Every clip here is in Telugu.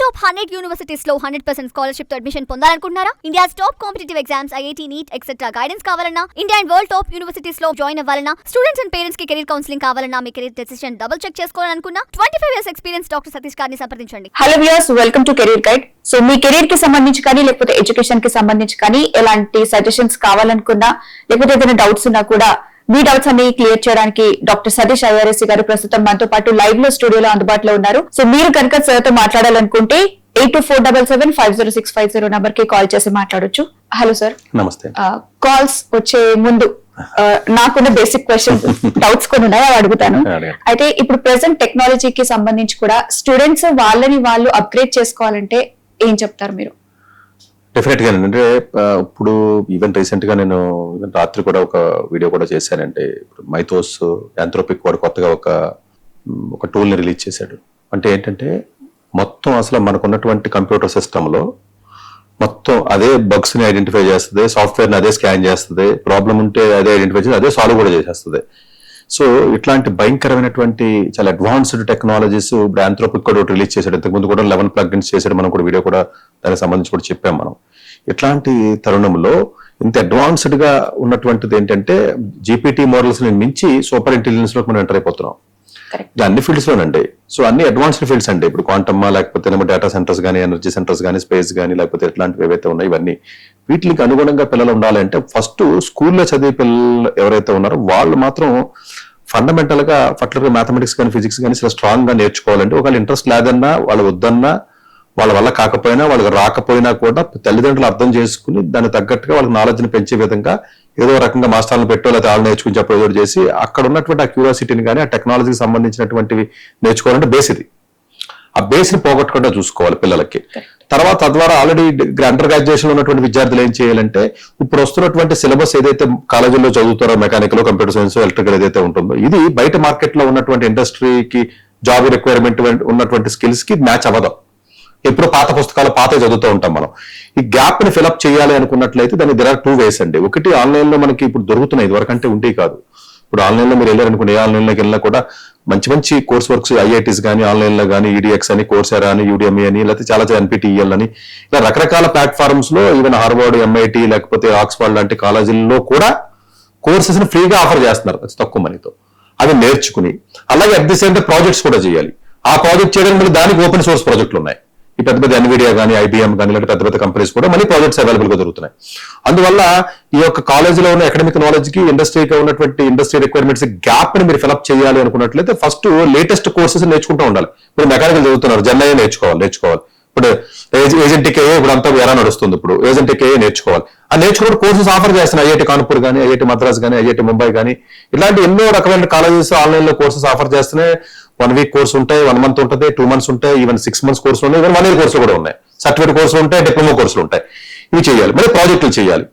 Top 100 universities లో 100% scholarship తో admission పొందాలనుకుంటున్నారా? India's top competitive exams, IIT, NEET, etc. guidance కావాలన్నా, India and world top universities లో జాయిన్ అవ్వాలన్నా, స్టూడెంట్స్ అండ్ పేరెంట్స్ కి కెరీర్ కౌన్సిలింగ్ కావాలన్నా, మీ కెరీర్ డెసిషన్ డబుల్ చెక్ చేసుకోవాలనుకున్నా 25 years ఎక్స్పీరియన్స్ డాక్టర్ సతీష్ గారిని సంప్రదించండి. Hello viewers, welcome to career guide. So మీ కెరీర్ కి సంబంధించి కానీ లేకపోతే ఎడ్యుకేషన్ కి సంబంధించి కానీ ఎలాంటి సజెషన్స్ కావాలనుకున్నా లేకపోతే ఏదైనా డౌట్స్ ఉన్నా కూడా మీ డౌట్స్ అన్ని క్లియర్ చేయడానికి డాక్టర్ సతీష్ ఐఆర్ఎస్ గారు ప్రస్తుతం మనతో పాటు లైవ్ లో స్టూడియోలో అందుబాటులో ఉన్నారు. సో మీరు కనుక సార్ తో మాట్లాడాలనుకుంటే 8247750650 నంబర్ కి కాల్ చేసి మాట్లాడొచ్చు. Hello sir. నమస్తే. కాల్స్ వచ్చే ముందు నాకున్న బేసిక్ క్వశ్చన్ డౌట్స్ కొన్ని ఉన్నాయి, అవి అడుగుతాను. అయితే ఇప్పుడు ప్రెసెంట్ టెక్నాలజీకి సంబంధించి కూడా స్టూడెంట్స్ వాళ్ళని వాళ్ళు అప్గ్రేడ్ చేసుకోవాలంటే ఏం చెప్తారు మీరు? డెఫినెట్ గా అంటే ఇప్పుడు ఈవెన్ రీసెంట్ గా నేను రాత్రి కూడా ఒక వీడియో కూడా చేశానంటే, మైథోస్ యాంథ్రోపిక్ వాడు కొత్తగా ఒక టూల్ ని రిలీజ్ చేశాడు. అంటే ఏంటంటే మొత్తం అసలు మనకున్నటువంటి కంప్యూటర్ సిస్టమ్ లో మొత్తం అదే బగ్స్ ని ఐడెంటిఫై చేస్తుంది, సాఫ్ట్వేర్ ని అదే స్కాన్ చేస్తుంది, ప్రాబ్లం ఉంటే అదే ఐడెంటిఫై చేసి అదే సాల్వ్ కూడా చేసేస్తుంది. సో ఇట్లాంటి భయంకరమైనటువంటి చాలా అడ్వాన్స్డ్ టెక్నాలజీస్ ఇప్పుడు యాంథ్రోపిక్ కూడా రిలీజ్ చేశాడు. ఇంతకుముందు కూడా 11 ప్లగ్ఇన్స్ చేశాడు. మనం కూడా వీడియో కూడా దానికి సంబంధించి కూడా చెప్పాం మనం. ఇట్లాంటి తరుణంలో ఇంత అడ్వాన్స్డ్ గా ఉన్నటువంటిది ఏంటంటే జీపీటీ మోడల్స్ ని మించి సూపర్ ఇంటెలిజెన్స్ లో మనం ఎంటర్ అయిపోతున్నాం. ఇది అన్ని ఫీల్డ్స్ లోనండి. సో అన్ని అడ్వాన్స్డ్ ఫీల్డ్స్ అంటే ఇప్పుడు క్వాంటమ్ లేకపోతే డేటా సెంటర్స్ కానీ, ఎనర్జీ సెంటర్స్ కానీ, స్పేస్ కానీ, లేకపోతే ఇట్లాంటివి ఏవైతే ఉన్నాయి ఇవన్నీ వీటికి అనుగుణంగా పిల్లలు ఉండాలంటే ఫస్ట్ స్కూల్లో చదివే పిల్లలు ఎవరైతే ఉన్నారో వాళ్ళు మాత్రం ఫండమెంటల్ గా పర్టికులర్ మ్యాథమెటిక్స్ కానీ, ఫిజిక్స్ కానీ చాలా స్ట్రాంగ్ గా నేర్చుకోవాలంటే ఒకవేళ ఇంట్రెస్ట్ లేదన్నా, వాళ్ళు వద్దన్నా, వాళ్ళ వల్ల కాకపోయినా, వాళ్ళకి రాకపోయినా కూడా తల్లిదండ్రులు అర్థం చేసుకుని దానికి తగ్గట్టుగా వాళ్ళకి నాలెడ్జ్ ని పెంచే విధంగా ఏదో రకంగా మాస్టర్లను పెట్టో లేకపోతే వాళ్ళు నేర్చుకుని చెప్పడం ఏదో చేసి అక్కడ ఉన్నటువంటి ఆ క్యూరియాసిటీని కానీ, ఆ టెక్నాలజీకి సంబంధించినటువంటివి నేర్చుకోవాలంటే బేస్ ఇది. ఆ బేస్ ని పోగొట్టకుండా చూసుకోవాలి పిల్లలకి. తర్వాత తద్వారా ఆల్రెడీ అండర్ గ్రాడ్యుయేషన్ లో ఉన్నటువంటి విద్యార్థులు ఏం చేయాలంటే ఇప్పుడు వస్తున్నటువంటి సిలబస్ ఏదైతే కాలేజీలో చదువుతారో మెకానికల్, కంప్యూటర్ సైన్స్, ఎలక్ట్రికల్ ఏదైతే ఉంటుందో ఇది బయట మార్కెట్ లో ఉన్నటువంటి ఇండస్ట్రీకి జాబ్ రిక్వైర్మెంట్ ఉన్నటువంటి స్కిల్స్ కి మ్యాచ్ అవ్వదు. ఎప్పుడు పాత పుస్తకాలు పాత చదువుతూ ఉంటాం మనం. ఈ గ్యాప్ ని ఫిల్అప్ చేయాలి అనుకున్నట్లయితే దాన్ని there are 2 ways అండి. ఒకటి ఆన్లైన్ లో మనకి ఇప్పుడు దొరుకుతున్నాయి, ఇదివరకంటే ఉంటే కాదు. ఇప్పుడు ఆన్లైన్ లో మీరు వెళ్ళారనుకోండి, ఏ ఆన్లైన్ లోకి వెళ్ళినా కూడా మంచి మంచి కోర్స్ వర్క్స్ ఐఐటీస్ కానీ, ఆన్లైన్ లో కానీ, ఈడిఎక్స్ అని, కోర్సెరా అని, యూడిఎంఈ అని, లేకపోతే చాలా ఎన్పిటిఈఎల్ అని ఇలా రకరకాల ప్లాట్ఫామ్స్ లో ఈవెన్ హార్వర్డ్, ఎంఐటి లేకపోతే ఆక్స్ఫర్డ్ లాంటి కాలేజీల్లో కూడా కోర్సెస్ ని ఫ్రీగా ఆఫర్ చేస్తున్నారు తక్కువ మనీతో. అవి నేర్చుకుని అలాగే at the same time projects కూడా చేయాలి. ఆ ప్రాజెక్ట్ చేయడానికి మళ్ళీ దానికి ఓపెన్ సోర్స్ ప్రాజెక్టులు ఉన్నాయి. ఈ పెద్ద పెద్ద ఎన్విడియా కానీ, ఐబిఎం కానీ, లేకపోతే పెద్ద పెద్ద కంపెనీస్ కూడా మళ్ళీ ప్రాజెక్ట్స్ అవైలబుల్ గా దొరుకుతున్నాయి. అందువల్ల ఈ యొక్క కాలేజీలో ఉన్న అకాడమిక్ నాలెడ్జ్ కి ఇండస్ట్రీగా ఉన్నటువంటి ఇండస్ట్రీ రిక్వైర్మెంట్స్ గ్యాప్ ని మీరు ఫిల్అప్ చేయాలి అనుకున్నట్లయితే ఫస్ట్ లేటెస్ట్ కోర్సెస్ నేర్చుకుంటూ ఉండాలి. మీరు మెకానికల్ చదువుతున్నారు, జెన్ఐఏ నేర్చుకోవాలి. ఇప్పుడు ఏజెంటిక్ ఏ ఇప్పుడు అంతా ఎలా నడుస్తుంది, ఇప్పుడు ఏజెంటిక్ ఏ నేర్చుకోవాలి. ఆ నేర్చుకున్న కోర్సెస్ ఆఫర్ చేస్తున్నాయి ఐఐటి కాన్పూర్ కానీ, ఐఐటి మద్రాస్ కానీ, ఐఐటి ముంబై కానీ, ఇలాంటి ఎన్నో రకమైన కాలేజెస్ ఆన్లైన్ లో కోర్సెస్ ఆఫర్ చేస్తున్నాయి. 1 week కోర్స్ ఉంటాయి, 1 month ఉంటుంది, 2 months ఉంటాయి, ఈవెన్ 6 months కోర్సులు ఉన్నాయి, ఈవెన్ 1 year కోర్సులు కూడా ఉన్నాయి, సర్టిఫికేట్ కోర్సులు ఉంటాయి, డిప్లొమా కోర్సులు ఉంటాయి. ఇవి చేయాలి. మరి ప్రాజెక్టులు చేయాలి.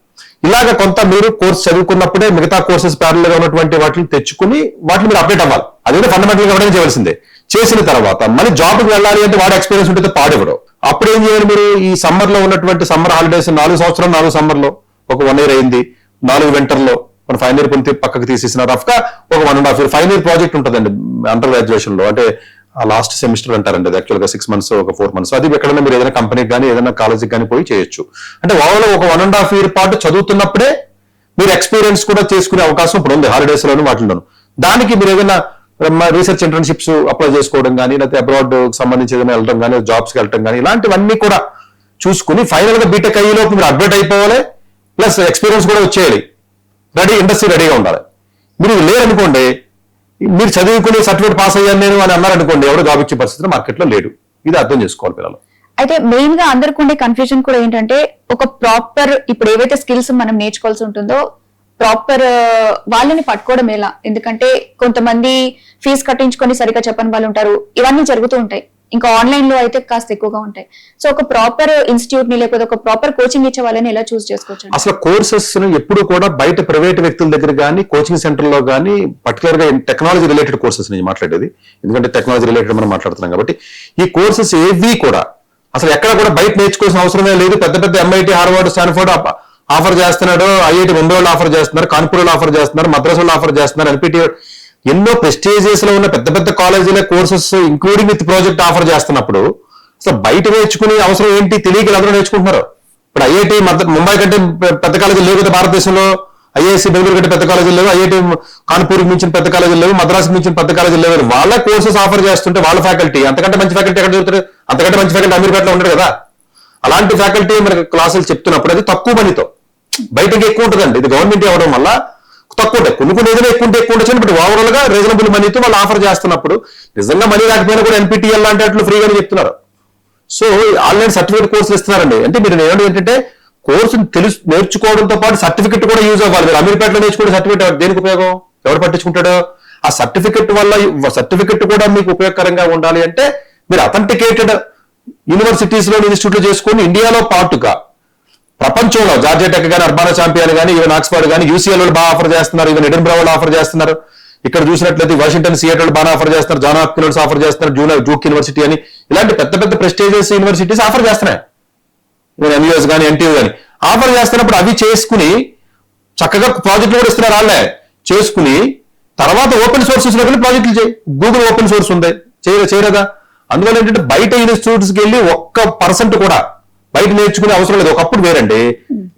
ఇలాగ కొంత మీరు కోర్స్ చదువుకున్నప్పుడే మిగతా కోర్సెస్ ప్యారల్ గా ఉన్నటువంటి వాటిని తెచ్చుకుని వాటిని మీరు అప్డేట్ అవ్వాలి. అదే ఫండమెంటల్ గా ఎవరైనా చేయాల్సిందే. చేసిన తర్వాత మళ్ళీ జాబ్ కి వెళ్ళాలి అంటే వాడు ఎక్స్పీరియన్స్ ఉంటే పాడేవాడు. అప్పుడు ఏం చేయాలి? మీరు ఈ సమ్మర్ లో ఉన్నటువంటి సమ్మర్ హాలిడేస్ 4 సంవత్సరాలు 4 సమ్మర్ లో ఒక 1 year అయింది, 4 వింటర్ లో మన ఫైనల్ ఇయర్ కొన్ని పక్కకు తీసేసిన రఫ్ గా ఒక 1.5 year ఫైనల్ ఇయర్ ప్రాజెక్ట్ ఉంటుందండి అండర్ గ్రాడ్యుయేషన్ లో. అంటే ఆ లాస్ట్ సెమిస్టర్ అంటారండి, అది యాక్చువల్ గా 6 months, ఒక 4 months. అది ఎక్కడైనా మీరు ఏదైనా కంపెనీకి కానీ, ఏదైనా కాలేజీకి కానీ పోయి చేయొచ్చు. అంటే ఓవరాల్ ఒక 1.5 year పాటు చదువుతున్నప్పుడే మీరు ఎక్స్పీరియన్స్ కూడా చేసుకునే అవకాశం ఇప్పుడు ఉంది హాలిడేస్ లోను వాటిలోను. దానికి మీరు ఏదైనా రీసెర్చ్ ఇంటర్న్షిప్స్ అప్లై చేసుకోవడం కానీ, లేకపోతే అబ్రాడ్ సంబంధించి ఏదైనా వెళ్ళడం కానీ, జాబ్స్ కి వెళ్ళడం కానీ, ఇలాంటివన్నీ కూడా చూసుకుని ఫైనల్ గా బీటెక్ అయ్యేలోపు మీరు అప్డేట్ అయిపోవాలి, ప్లస్ ఎక్స్పీరియన్స్ కూడా వచ్చేయాలి, ఇండస్ట్రీ రెడీగా ఉండాలి. మీరు లేరనుకోండి, మీరు చదువుకుని సర్టిఫికేట్ పాస్ అయ్యాను నేను అని అన్నారనుకోండి, ఎవరు జాబ్ ఇచ్చే పరిస్థితి మార్కెట్ లో లేడు. ఇది అర్థం చేసుకోవాలి పిల్లలు. అయితే మెయిన్ గా అందరికి ఉండే కన్ఫ్యూజన్ కూడా ఏంటంటే ఒక ప్రాపర్ ఇప్పుడు ఏవైతే స్కిల్స్ మనం నేర్చుకోవాల్సి ఉంటుందో ప్రాపర్ వాళ్ళని పట్టుకోవడం ఎలా? ఎందుకంటే కొంతమంది ఫీజు కట్టించుకొని సరిగ్గా చెప్పని వాళ్ళు ఉంటారు. ఇవన్నీ జరుగుతూ ఉంటాయి. ఇంకా ఆన్లైన్ లో అయితే కాస్త ఎక్కువగా ఉంటాయి. సో ఒక ప్రాపర్ ఇన్స్టిట్యూట్ ని లేకపోతే ఒక ప్రాపర్ కోచింగ్ ఇచ్చే వాళ్ళని ఎలా చూస్ చేసుకోవచ్చు? అసలు కోర్సెస్ ఎప్పుడు కూడా బయట ప్రైవేట్ వ్యక్తుల దగ్గర కానీ, కోచింగ్ సెంటర్ లో కానీ, పర్టికులర్ గా టెక్నాలజీ రిలేటెడ్ కోర్సెస్ నుంచి మాట్లాడేది, ఎందుకంటే టెక్నాలజీ రిలేటెడ్ మనం మాట్లాడుతున్నాం కాబట్టి. ఈ కోర్సెస్ ఏవి కూడా అసలు ఎక్కడ కూడా బయట నేర్చుకోవాల్సిన అవసరమే లేదు. పెద్ద పెద్ద ఎంఐటి, హార్వర్డ్, స్టాన్ఫోర్డ్ ఆఫర్ చేస్తున్నాడు, ఐఐటి ముంబై వాళ్ళు ఆఫర్ చేస్తున్నారు, కాన్పూర్ వాళ్ళు ఆఫర్ చేస్తున్నారు, మద్రాస్ వాళ్ళు ఆఫర్ చేస్తున్నారు, ఎన్పిటి ఎన్నో ప్రెస్టీజియస్ లో ఉన్న పెద్ద పెద్ద కాలేజీల courses including with project offer చేస్తున్నప్పుడు అసలు బయట నేర్చుకునే అవసరం ఏంటి తెలియక అందరూ నేర్చుకుంటున్నారు. ఇప్పుడు ఐఐటి ముంబై కంటే పెద్ద కాలేజీలు లేవు కదా భారతదేశంలో, ఐఐఎస్సి బెంగళూరు కంటే పెద్ద కాలేజీలు లేవు, ఐఐటి కాన్పూర్కి మించిన పెద్ద కాలేజీలు లేవు, మద్రాసుకి మించిన పెద్ద కాలేజీలు లేవు. వాళ్ళ కోర్సెస్ ఆఫర్ చేస్తుంటే వాళ్ళ ఫ్యాకల్టీ అంతకంటే మంచి ఫ్యాకల్టీ ఎక్కడ చదువుతారు? అంతకంటే మంచి ఫ్యాకల్టీ అమీర్పేటలో ఉండరు కదా. అలాంటి ఫ్యాకల్టీ మనకి క్లాసులు చెప్తున్నప్పుడు అది తక్కువ మనీతో, బయటకి ఎక్కువ ఉంటుందండి. ఇది గవర్నమెంట్ అవ్వడం వల్ల తక్కువ ఉంటాయి. కొన్ని ఏదైనా ఎక్కువ ఉండొచ్చు, బట్ ఓవరాల్ గా రీజనబుల్ మనీతో వాళ్ళు ఆఫర్ చేస్తున్నప్పుడు నిజంగా మనీ రాకపోయినా కూడా ఎన్పిటిఎల్ లాంటి అట్లు ఫ్రీగానే చెప్తున్నారు. సో ఆన్లైన్ సర్టిఫికేట్ కోర్సులు ఇస్తున్నారండి. అంటే మీరు ఏంటంటే కోర్సు నేర్చుకోవడంతో పాటు సర్టిఫికెట్ కూడా యూజ్ అవ్వాలి. మీరు అమీర్పేటలో నేర్చుకునే సర్టిఫికేట్ దేనికి ఉపయోగం? ఎవరు పట్టించుకుంటాడో? ఆ సర్టిఫికెట్ వల్ల సర్టిఫికెట్ కూడా మీకు ఉపయోగకరంగా ఉండాలి అంటే మీరు అథెంటికేటెడ్ యూనివర్సిటీస్ లో ఇన్స్టిట్యూట్ లో చేసుకుని ఇండియాలో పాటుగా ప్రపంచంలో జార్జియా టెక్ కానీ, అర్బానా ఛాంపియన్ కానీ, ఈవెన్ ఆక్స్ఫర్డ్ కానీ, యూసీఎల్ వాళ్ళు బాగా ఆఫర్ చేస్తున్నారు, ఈవెన్ ఎడిన్బ్రా వాళ్ళు ఆఫర్ చేస్తున్నారు. ఇక్కడ చూసినట్లయితే వాషింగ్టన్ సియాటల్ బాగా ఆఫర్ చేస్తున్నారు, జాన్ హాప్కిన్స్ ఆఫర్ చేస్తున్నారు, జూక్ యూనివర్సిటీ అని ఇలాంటి పెద్ద పెద్ద ప్రెస్టీజియస్ యూనివర్సిటీస్ ఆఫర్ చేస్తున్నాయి. ఎంయూఎస్ కానీ, ఎన్టీయూ కానీ ఆఫర్ చేస్తున్నప్పుడు అవి చేసుకుని చక్కగా ప్రాజెక్టులు కూడా ఇస్తున్నారు. వాళ్ళే చేసుకుని తర్వాత ఓపెన్ సోర్సెస్ లో వెళ్ళి ప్రాజెక్టులు చేయి. గూగుల్ ఓపెన్ సోర్స్ ఉంది, చేయరదా? అందువల్ల ఏంటంటే బయట ఇన్స్టిట్యూట్స్ కి వెళ్ళి 1% కూడా బయట నేర్చుకునే అవసరం లేదు. ఒకప్పుడు వేరండి,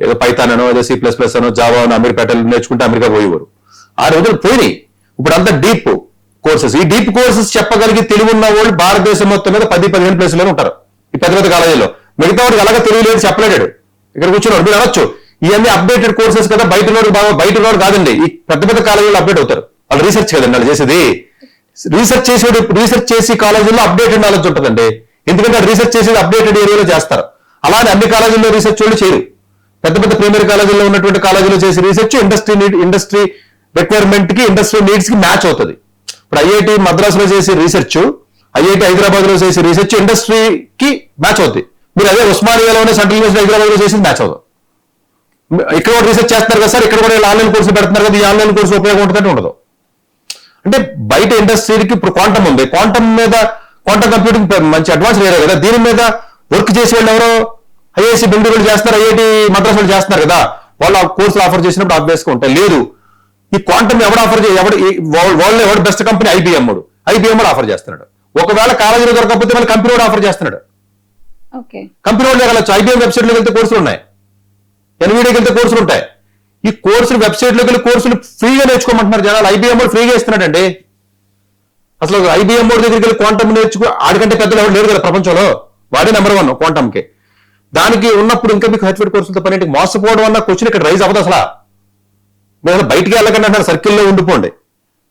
ఏదో పైథాన్ అనో, ఏదో C++ అనో, జావా అనో అమీర్పేటలో నేర్చుకుంటే అమెరికా పోయేవారు. ఆ రోజులు పోయినాయి. ఇప్పుడు అంతా డీప్ కోర్సెస్. ఈ డీప్ కోర్సెస్ చెప్పగలిగి తెలివి ఉన్న వాళ్ళు భారతదేశం మొత్తం మీద 10-15 ప్లేసుల్లో ఉంటారు ఈ పెద్ద పెద్ద కాలేజీలో. మిగతా వాడికి అలాగే తెలియలేదు, చెప్పలేడు. ఇక్కడ కూర్చున్నాడు, మీరు అనొచ్చు ఇవన్నీ అప్డేటెడ్ కోర్సెస్ కదా, బయట కాదండి. ఈ పెద్ద పెద్ద కాలేజీలో అప్డేట్ అవుతారు. వాళ్ళు రీసెర్చ్ కదండి వాళ్ళు చేసేది. రీసెర్చ్ చేసి కాలేజీల్లో అప్డేటెడ్ నాలెడ్జ్ ఉంటుందండి. ఎందుకంటే రీసెర్చ్ చేసేది అప్డేటెడ్ ఏరియాలో చేస్తారు. అలానే అన్ని కాలేజీల్లో రీసెర్చ్ వాళ్ళు చేయరు. పెద్ద పెద్ద ప్రైమరీ కాలేజీల్లో ఉన్నటువంటి కాలేజీలో చేసే రీసెర్చ్ ఇండస్ట్రీ రిక్వైర్మెంట్ కి, ఇండస్ట్రీ నీడ్స్ కి మ్యాచ్ అవుతుంది. ఇప్పుడు ఐఐటి మద్రాసులో చేసే రీసెర్చ్, ఐఐటి హైదరాబాద్ లో చేసే రీసెర్చ్ ఇండస్ట్రీకి మ్యాచ్ అవుతుంది. మీరు అదే ఉస్మానియాలోనే సెంట్రల్ యూనివర్సిటీ హైదరాబాద్ లో చేసి మ్యాచ్ అవుతుంది. ఇక్కడ కూడా రీసెర్చ్ చేస్తున్నారు కదా సార్, ఇక్కడ కూడా ఆన్లైన్ కోర్సులు పెడుతున్నారు కదా, ఈ ఆన్లైన్ కోర్సు ఉపయోగం ఉంటుందంటే ఉండదు. అంటే బయట ఇండస్ట్రీకి ఇప్పుడు క్వాంటమ్ ఉంది, క్వాంటమ్ కంప్యూటింగ్ మంచి అడ్వాన్స్ వేరే కదా, దీని మీద వర్క్ చేసే వాళ్ళు ఎవరో ఐఐఎస్సి బెంగళూరు చేస్తారు, ఐఐటి మద్రాసు వాళ్ళు చేస్తున్నారు కదా, వాళ్ళు ఆ కోర్సులు ఆఫర్ చేసినప్పుడు ఆబ్వియస్ గా ఉంటాయి. లేదు, ఈ క్వాంటమ్ ఎవడు ఆఫర్ వాళ్ళు ఎవడు బెస్ట్ కంపెనీ? ఐబిఎం ఆఫర్ చేస్తున్నాడు. ఒకవేళ కాలేజీలో దొరకకపోతే మళ్ళీ కంపెనీ వాడు ఆఫర్ చేస్తున్నాడు. కంపెనీ వాళ్ళు వెళ్ళచ్చు. ఐబిఎం వెబ్సైట్ లోకి వెళ్తే కోర్సులు ఉన్నాయి, ఎన్విడికి వెళ్తే కోర్సులు ఉంటాయి. ఈ కోర్సులు వెబ్సైట్ లోకి వెళ్ళి కోర్సులు ఫ్రీగా నేర్చుకోమంటున్నారు జనాలు. ఐబిఎం ఫ్రీగా ఇస్తున్నాడండి. అసలు ఐబిఎం దగ్గరికి వెళ్ళి క్వాంటమ్ ఆడికంటే పెద్దలు ఎవరు లేరు కదా ప్రపంచంలో, వాడే నెంబర్ 1 క్వాంటమ్ కి. దానికి ఉన్నప్పుడు ఇంకా మీకు సర్టిఫికేట్ కోర్సులతో పని మోసపోవడం వల్ల క్వశ్చన్ ఇక్కడ రైజ్ అవ్వదు. అసలు మీరు బయటికి వెళ్ళకండి అంటారు, సర్కిల్లో ఉండిపోండి.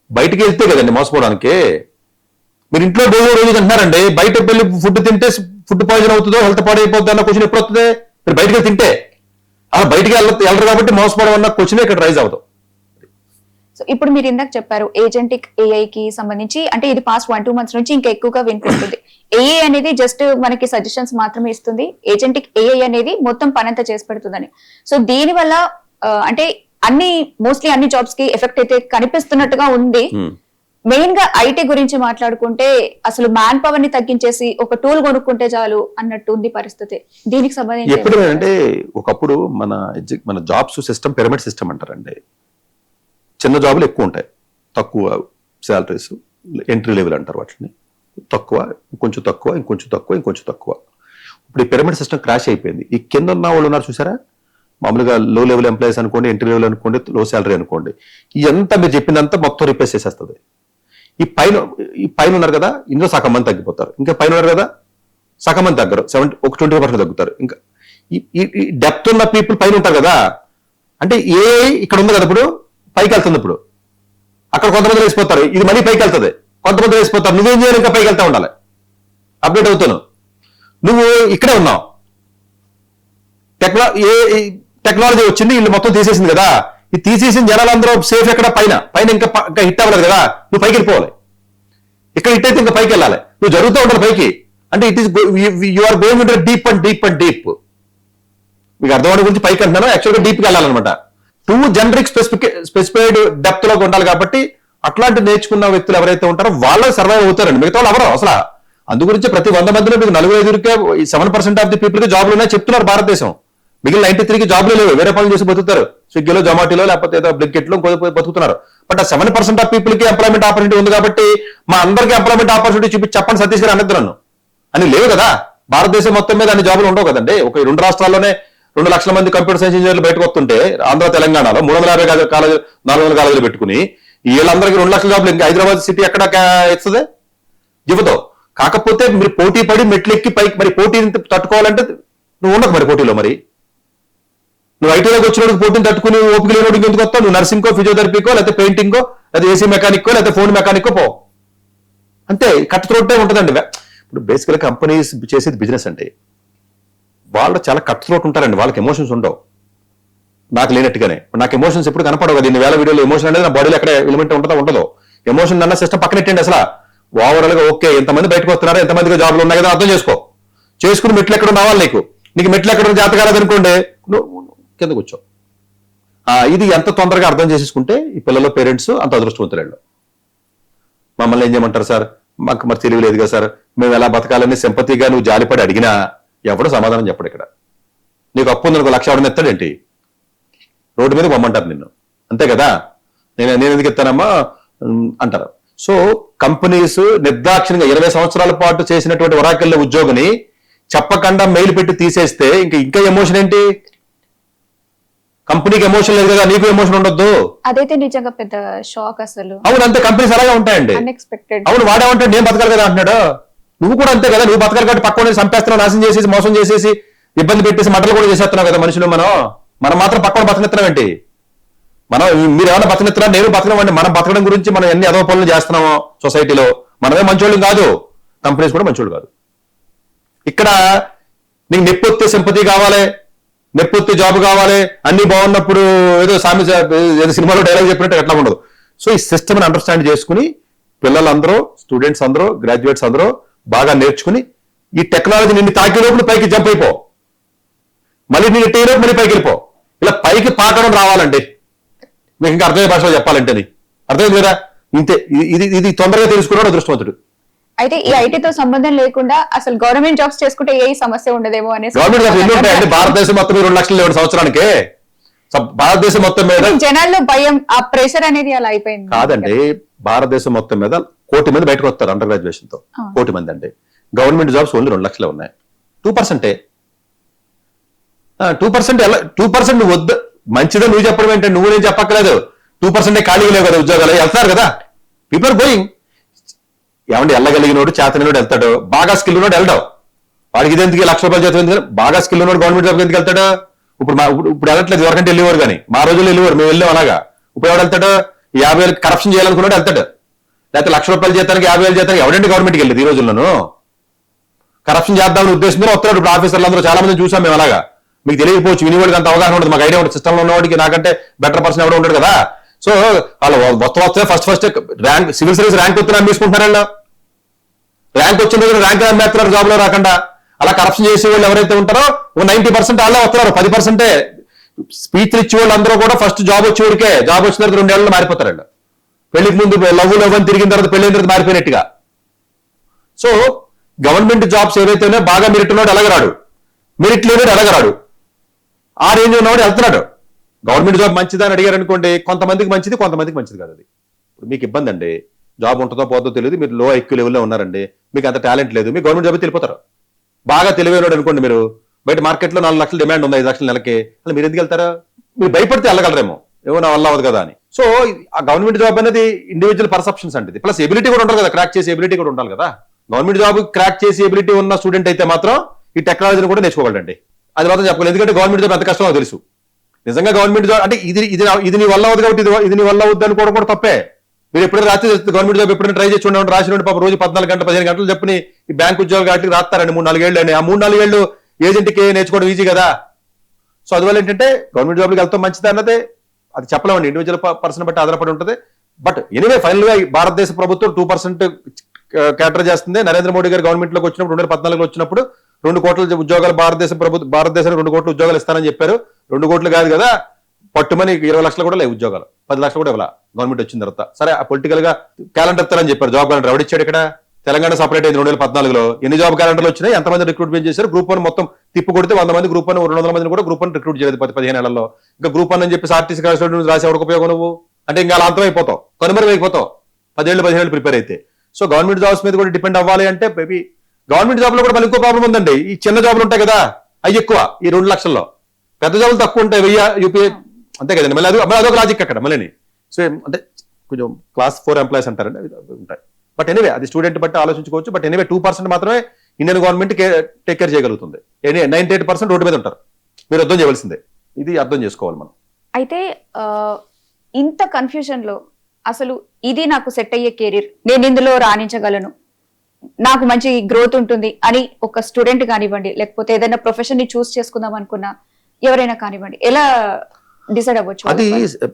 బయటికి వెళ్తే కదండి మోసపోవడానికి. మీరు ఇంట్లో రోజు అంటున్నారండి, బయట వెళ్ళి ఫుడ్ తింటే ఫుడ్ పాయిజన్ అవుతుందో, హెల్త్ పాడైపోతుందో అన్న క్వశ్చన్ ఎప్పుడు వస్తుంది? మీరు బయటకి తింటే. అలా బయటికి వెళ్ళరు కాబట్టి మోసపోవడం అన్న క్వశ్చన్ ఇక్కడ రైజ్ అవుతాం. సో ఇప్పుడు మీరు ఇందాక చెప్పారు ఏజెంటిక్ ఏఐ కి సంబంధించి, అంటే ఇది పాస్ట్ 1-2 months నుంచి ఇంకా ఎక్కువగా వినిపిస్తుంది. ఏఐ అనేది జస్ట్ మనకి సజెషన్స్ మాత్రమే ఇస్తుంది, ఏజెంటిక్ ఏఐ అనేది మొత్తం పనంతా చేసి పెడుతుందని. సో దీని వల్ల అంటే మోస్ట్లీ అన్ని జాబ్స్ కి ఎఫెక్ట్ అయితే కనిపిస్తున్నట్టుగా ఉంది. మెయిన్ గా ఐటీ గురించి మాట్లాడుకుంటే అసలు మ్యాన్ పవర్ ని తగ్గించేసి ఒక టూల్ కొనుక్కుంటే చాలు అన్నట్టు ఉంది పరిస్థితి. దీనికి సంబంధించి ఎప్పుడు అంటే ఒకప్పుడు మన జాబ్స్ సిస్టమ్ పిరమిడ్ సిస్టమ్ అంటారండి. చిన్న జాబులు ఎక్కువ ఉంటాయి, తక్కువ శాలరీస్, ఎంట్రీ లెవెల్ అంటారు వాటిని. తక్కువ, ఇంకొంచెం తక్కువ, ఇంకొంచెం తక్కువ, ఇంకొంచెం తక్కువ. ఇప్పుడు ఈ పిరమిడ్ సిస్టమ్ క్రాష్ అయిపోయింది. ఈ కింద ఉన్న వాళ్ళు ఉన్నారు చూసారా, మామూలుగా లో లెవెల్ ఎంప్లాయీస్ అనుకోండి, ఎంట్రీ లెవెల్ అనుకోండి, లో శాలరీ అనుకోండి, ఇదంతా మీరు చెప్పినంతా మొత్తం రిప్లేస్ చేసేస్తుంది. ఈ పైన ఉన్నారు కదా, ఇందులో సగం మంది తగ్గిపోతారు. ఇంకా పైన ఉన్నారు కదా, సగం మంది తగ్గరు, 20% తగ్గుతారు. ఇంకా ఈ డెప్త్ ఉన్న పీపుల్ పైన ఉంటారు కదా. అంటే ఏ ఇక్కడ ఉంది కదా, ఇప్పుడు పైకి వెళ్తుంది. ఇప్పుడు అక్కడ కొంతమంది వేసిపోతారు, ఇది మళ్ళీ పైకి వెళ్తుంది, కొంతమంది వేసిపోతారు. నువ్వేం చేయాలి? ఇంకా పైకి వెళ్తా ఉండాలి, అప్డేట్ అవుతాను. నువ్వు ఇక్కడే ఉన్నావు, టెక్నాలజీ వచ్చింది, వీళ్ళు మొత్తం తీసేసింది కదా. ఇది తీసేసిన జనాలందరూ సేఫ్ ఎక్కడ? పైన ఇంకా హిట్ అవ్వలేదు కదా, నువ్వు పైకి వెళ్ళిపోవాలి. ఇక్కడ హిట్ అయితే ఇంకా పైకి వెళ్ళాలి, నువ్వు జరుగుతూ ఉండాలి పైకి. అంటే it is you are going into deep and deep and deep. మీకు అర్థం గురించి పైకి అంటున్నాను, యాక్చువల్గా డీప్కి వెళ్ళాలన్నమాట. జనరిక్ స్పెసిఫైడ్ డెప్త్ లోకి ఉండాలి. కాబట్టి అట్లాంటి నేర్చుకున్న వ్యక్తులు ఎవరైతే ఉంటారో వాళ్ళే సర్వైవ్ అవుతారండి, మిగతా వాళ్ళు ఎవరో అసలు. అందు గురించి ప్రతి 100 మందిలో మీకు 4-5కే 7% ఆఫ్ ది పీపుల్ కి జాబ్లు ఉన్నాయి చెప్తున్నారు భారతదేశం. మిగిలిన 93కి జాబ్లు లేవు, వేరే పనులు చేసి బతుకుతారు, స్విగ్గీలో, జొమాటోలో, లేకపోతే ఏదో బ్లింకిట్లో బతుకుతున్నారు. బట్ ఆ 7% ఆఫ్ పీపుల్ కి ఎంప్లాయ్మెంట్ ఆపర్చునిటీ ఉంది కాబట్టి మా అందరికీ ఎంప్లాయ్మెంట్ ఆపర్చునిటీ చెప్పండి సతీష్ గారు అన్నది నన్ను అని లేవు కదా. భారతదేశం మొత్తం మీద అన్ని జాబులు ఉండవు కదండి. ఒక 2 రాష్ట్రాల్లోనే 2 లక్షల మంది కంప్యూటర్ సైన్స్ ఇంజనీర్లు బయటకు వస్తుంటే ఆంధ్ర తెలంగాణలో 350 కాలేజీ 400 కాలేజీలు పెట్టుకుని వీళ్ళందరికీ 2 లక్షల జాబులు ఇంకా హైదరాబాద్ సిటీ ఎక్కడ ఇస్తుంది? ఇవ్వదు. కాకపోతే మీరు పోటీ పడి మెట్లెక్కి పైకి మరి పోటీని తట్టుకోవాలంటే నువ్వు ఉండకు మరి పోటీలో. మరి నువ్వు ఐటీలోకి వచ్చినప్పుడు పోటీని తట్టుకుని ఓపిక లేనోడికి ఎందుకు వస్తావు? నువ్వు నర్సింగ్కో, ఫిజియోథెరపీకో, లేకపోతే పెయింటింగో, లేకపోతే ఏసీ మెకానిక్కో, లేకపోతే ఫోన్ మెకానిక్కో పో. అంతే, కట్ త్రోట్టే ఉంటుందండి. ఇప్పుడు బేసికల్గా కంపెనీస్ చేసేది బిజినెస్ అంటే వాళ్ళు చాలా కట్ త్రోట్ ఉంటారండి. వాళ్ళకి ఎమోషన్స్ ఉండవు, నాకు లేనట్టుగానే. నాకు ఎమోషన్స్ ఎప్పుడు కనపడవు కదా. ఇన్ని వేల వీడియోలో ఎమోషన్ అనేది నా బాడీలో ఎక్కడ ఎలిమెంట్ ఉంటుందో ఉండదో. ఎమోషన్ అన్న సిస్టమ్ పక్కనెట్టండి. అసలు ఓవరాల్ గా ఓకే, ఎంతమంది బయటకు వస్తున్నారో, ఎంతమందిగా జాబ్లు ఉన్నాయి కదా అర్థం చేసుకుని మెట్లు ఎక్కడ రావాలి. నీకు మెట్లు ఎక్కడ జాత కాలేదనుకోండి, కింద కూర్చో. ఇది ఎంత తొందరగా అర్థం చేసేసుకుంటే ఈ పిల్లల పేరెంట్స్ అంత అదృష్టవంతులు. మమ్మల్ని ఏం చేయమంటారు సార్, మాకు మరి తెలివి లేదు కదా సార్, మేము ఎలా బతకాలని సింపతిగా నువ్వు జాలిపడి అడిగినా ఎవడు సమాధానం చెప్పడు. ఇక్కడ నీకు అప్పు ఉంది, 1 లక్ష ఎవడని ఎత్తాడేంటి? రోడ్డు మీద పొమ్మంటారు నిన్ను, అంతే కదా. నేను ఎందుకు ఎత్తానమ్మా అంటారు. సో కంపెనీస్ నిర్దాక్షిణ్యంగా 20 సంవత్సరాల పాటు చేసినటువంటి ఒరాకిల్ ఉద్యోగిని చెప్పకుండా మెయిల్ పెట్టి తీసేస్తే ఇంకా ఎమోషన్ ఏంటి? కంపెనీకి ఎమోషన్ లేదు కదా, నీకు ఎమోషన్ ఉండొద్దు. అదైతే నిజంగా పెద్ద షాక్ అసలు. అవును, అంతే. కంపెనీస్ అలాగే ఉంటాయండి. అన్ఎక్స్పెక్టెడ్. అవును, వాడేమంటాడు నేను బతకాలి కదా అంటున్నాడు. నువ్వు కూడా అంతే కదా, నువ్వు బతకాలి కాబట్టి పక్కన చంపేస్తున్నావు, నాశనం చేసేసి, మోసం చేసేసి, ఇబ్బంది పెట్టేసి, మటలు కూడా చేసేస్తున్నావు కదా మనుషులు. మనం మాత్రం పక్కన బతకనిస్తున్నాం ఏంటి? మీరు ఏమైనా బతకనిస్తున్నా, నేను బతకడం. మనం బతకడం గురించి మనం ఎన్ని అదవ పనులు చేస్తున్నామో సొసైటీలో. మనమే మంచోళ్ళు కాదు, కంపెనీస్ కూడా మంచోళ్ళు కాదు. ఇక్కడ నీకు నెప్పొత్తే సింపతి కావాలి, నెప్పొత్తే జాబ్ కావాలి, అన్ని బాగున్నప్పుడు ఏదో ఏదో సినిమాలో డైలాగ్ చెప్పినట్టు ఎట్లా ఉండదు. సో ఈ సిస్టమ్ అండర్స్టాండ్ చేసుకుని పిల్లలందరూ, స్టూడెంట్స్ అందరూ, గ్రాడ్యుయేట్స్ అందరూ బాగా నేర్చుకుని ఈ టెక్నాలజీ నిన్ను తాకే లోపల పైకి జంప్ అయిపో, మళ్ళీ నేను టీ లోపు మళ్ళీ పైకి వెళ్ళిపో. ఇలా పైకి పాకడం రావాలండి. మీకు ఇంకా అర్థమయ్యే భాషలో చెప్పాలంటే అర్థమైంది కదా. ఇంతే. ఇది తొందరగా తెలుసుకున్నాడు అదృష్టవంతుడు. అయితే ఈ ఐటీతో సంబంధం లేకుండా అసలు గవర్నమెంట్ జాబ్స్ చేసుకుంటే ఏ సమస్య ఉండదేమో అనేసి. గవర్నమెంట్ జాబ్స్ ఎన్ని ఉంటాయండి భారతదేశం మొత్తం? 2 లక్షలు సంవత్సరానికి భారతదేశం మొత్తం మీద. జనాల్లో భయం, ఆ ప్రెషర్ అనేది అలా అయిపోయింది. కాదండి, భారతదేశం మొత్తం మీద 1 కోటి మంది బయటకు వస్తారు అండర్ గ్రాడ్యుయేషన్ తో. 1 కోటి మంది అంటే గవర్నమెంట్ జాబ్స్ ఓన్లీ 2 లక్షలే ఉన్నాయి. 2%. 2% ఎలా? 2% నువ్వు వద్దు, మంచిదే నువ్వు చెప్పడం ఏంటంటే, నువ్వు నేను చెప్పక్కలేదు. 2% ఖాళీ లేవు కదా ఉద్యోగాలు, వెళ్తారు కదా. People are going. ఏమంటే వెళ్ళగలిగినోడు, చేతనోడు వెళ్తాడు, బాగా స్కిల్ ఉన్నోడు వెళ్తాడు. వాడికి ఇదేందుకు 1 లక్ష రూపాయలు చేత ఎందుకు? బాగా స్కిల్ ఉన్నోడు గవర్నమెంట్ జాబ్కి ఎందుకు వెళ్తాడు? ఇప్పుడు వెళ్ళట్లేదు, ఎవరికంటే వెళ్ళేవారు కానీ మా రోజుల్లో వెళ్ళేవారు, మేము వెళ్ళాం అలాగా. ఇప్పుడు ఎవడు వెళ్తాడు? 50,000 కరప్షన్ చేయాలనుకున్నాడు వెళ్తాడు. లేకపోతే 1 లక్ష రూపాయలు చేతానికి 50,000 చేతానికి ఎవడంటే గవర్నమెంట్కి వెళ్ళేది ఈ రోజుల్లోనూ? కరప్షన్ చేద్దామని ఉద్దేశంతో వస్తున్నాడు. ఇప్పుడు ఆఫీసర్లు అందరూ చాలా మంది చూసాం మేము అలాగా. మీకు తెలియకపోవచ్చు, వినివాడికి అంత అవగాహన ఉండదు, మాకు ఐడియా ఉంటుంది. సిస్టంలో ఉన్నవాడికి నాకంటే బెటర్ పర్సన్ ఎవడో ఉంటాడు కదా. సో వాళ్ళు వస్తే first rank, civil service rank వస్తున్నా అమ్మేసుకుంటున్నారండి. ర్యాంక్ వచ్చిన దగ్గర ర్యాంక్ అమ్మేస్తున్నారు జాబ్ లో రాకుండా. అలా కరప్షన్ చేసే వాళ్ళు ఎవరైతే ఉంటారో 90% వాళ్ళే వస్తున్నారు. 10% స్పీచ్లు ఇచ్చే వాళ్ళు అందరూ కూడా ఫస్ట్ జాబ్ వచ్చేవాడికే, జాబ్ వచ్చిన తర్వాత 2 ఏళ్ళలో మారిపోతారండి. పెళ్లికి ముందు లవ్ అని తిరిగిన తర్వాత పెళ్లి తర్వాత మారిపోయినట్టుగా. సో గవర్నమెంట్ జాబ్స్ ఏవైతే ఉన్నాయో బాగా మెరిట్ ఉన్నాడు ఎలాగరాడు, మెరిట్ లేనివాడు ఎలాగరాడు, ఆ రేంజ్ ఉన్నవాడు వెళ్తున్నాడు. గవర్నమెంట్ జాబ్ మంచిదా అని అడిగారు అనుకోండి, కొంతమందికి మంచిది, కొంతమందికి మంచిది కాదు. అది ఇప్పుడు మీకు ఇబ్బంది అండి. జాబ్ ఉంటుందో పోతుందో తెలియదు, మీరు లో ఐక్యూ లెవెల్లో ఉన్నారండి, మీకు అంత టాలెంట్ లేదు, మీకు గవర్నమెంట్ జాబ్ వెళ్ళిపోతారు. బాగా తెలివైనడు అనుకోండి, మీరు బయట మార్కెట్లో 4 లక్షలు డిమాండ్ ఉంది, 5 లక్షల నెలకి, అలా మీరు ఎందుకు వెళ్తారా? మీరు భయపడితే వెళ్ళగలరేమో, ఏమో నా వల్ల అవ్వదు కదా అని. సో ఆ గవర్నమెంట్ జాబ్ అనేది ఇండివిజువల్ పర్సెప్షన్స్ అండి. ప్లస్ ఎబిలిటీ కూడా ఉంటుంది కదా, క్రాక్ చేసే ఎబిలిటీ కూడా ఉండాలి కదా. గవర్నమెంట్ జాబ్ క్రాక్ చేసే ఎబిలిటీ ఉన్న స్టూడెంట్ అయితే మాత్రం ఈ టెక్నాలజీని కూడా నేర్చుకోగలండి. అది మాత్రం చెప్పలేదు, ఎందుకంటే గవర్నమెంట్ జాబ్ ఎంత కష్టమో తెలుసు. నిజంగా గవర్నమెంట్ జాబ్ అంటే ఇది నీ వల్ల అవుతుంది కాబట్టి ఇది నీ వల్ల అవుద్ది అనుకోవడం కూడా తప్పే. మీరు ఎప్పుడైనా రాత్రి గవర్నమెంట్ జాబ్ ఎప్పుడైనా ట్రై చేసి ఉండండి, రాసి పాప రోజు 14 గంటలు 15 గంటలు చెప్పని ఈ బ్యాంక్ ఉద్యోగాలు వాటికి రాస్తారండి 3-4 ఏళ్ళు అండి. ఆ 3-4 ఏళ్ళు ఏజెంట్కి నేర్చుకోవడం ఈజీ కదా. సో అందువల్ల ఏంటంటే గవర్నమెంట్ జాబ్కి వెళ్తాం మంచిది అన్నదే అది చెప్పలేమండి, ఇండివిజువల్ పర్సన్ బట్టి ఆధారపడి ఉంటుంది. బట్ ఎనీవే ఫైనల్ గా భారతదేశ ప్రభుత్వం 2% క్యాటర్ చేస్తుంది. నరేంద్ర మోడీ గారు గవర్నమెంట్ లోకి వచ్చినప్పుడు 2014లో వచ్చినప్పుడు 2 కోట్ల ఉద్యోగాలు భారతదేశానికి 2 కోట్ల ఉద్యోగాలు ఇస్తానని చెప్పారు. 2 కోట్లు కాదు కదా, పట్టుమని 20 లక్షలు కూడా లేవు ఉద్యోగాలు, 10 లక్షలు కూడా ఇవ్వాల గవర్నమెంట్ వచ్చిన తర్వాత. సరే ఆ పొలిటికల్ గా క్యాలెండర్ ఇస్తారని చెప్పారు, జాబ్ క్యాలెండర్ ఎవడిచ్చాడు? ఇక్కడ తెలంగాణ సపరేట్ అయింది 2014లో. ఎన్ని జాబ్ క్యాలెండర్లు వచ్చినాయి, ఎంతమంది రిక్రూట్మెంట్ చేశారు? గ్రూప్ 1 మొత్తం తిప్పు కొడితే 100 మంది, గ్రూప్ 1 200 మందిని కూడా గ్రూప్ 1 రిక్రూట్ చేయలేదు 15 ఏళ్లలో. ఇంకా గ్రూప్ 1 అని చెప్పి ఆర్టీసీ రాసి ఎవరికి ఉపయోగం నువ్వు? అంటే ఇంకా అలా అంతమైపోతావు, కనుమరుగైపోతావు 10 ఏళ్ళు 15 ఏళ్ళు ప్రిపేర్ అయితే. సో గవర్నమెంట్ జాబ్స్ మీద కూడా డిపెండ్ అవ్వాలి అంటే మేబీ గవర్నమెంట్ జాబ్ లో కూడా మళ్ళీ ఇంకో ప్రాబ్లం ఉందండి. ఈ చిన్న జాబులు ఉంటాయి కదా, అవి ఎక్కువ ఈ 2 లక్షల్లో. పెద్ద జాబులు తక్కువ ఉంటాయి, 1000 యూపీఐ అంతే కదండి. మళ్ళీ అదొక లాజిక్ అక్కడ మళ్ళీ. సో అంటే కొంచెం క్లాస్ 4 ఎంప్లాయీస్ అంటారండి, అవి ఉంటాయి. బట్ ఎనీవే అది స్టూడెంట్ బట్టి ఆలోచించుకోవచ్చు. బట్ ఎనీవే 2% మాత్రమే ఇండియన్ గవర్నమెంట్ టేక్ కేర్ చేయగలుగుతుంది. 98% రోడ్డు మీద ఉంటారు. మీరు అర్థం చేయవలసిందే, ఇది అర్థం చేసుకోవాలి మనం. అయితే ఇంత కన్ఫ్యూజన్ లో అసలు ఇది నాకు సెట్ అయ్యే కెరీర్, నేను ఇందులో రాణించగలను, నాకు మంచి గ్రోత్ ఉంటుంది అని ఒక స్టూడెంట్ కానివ్వండి, లేకపోతే ఏదైనా ప్రొఫెషన్ ని చూస్ చేసుకుందాం అనుకున్నా ఎవరైనా కానివ్వండి, ఎలా డిసైడ్ అవ్వచ్చు? అది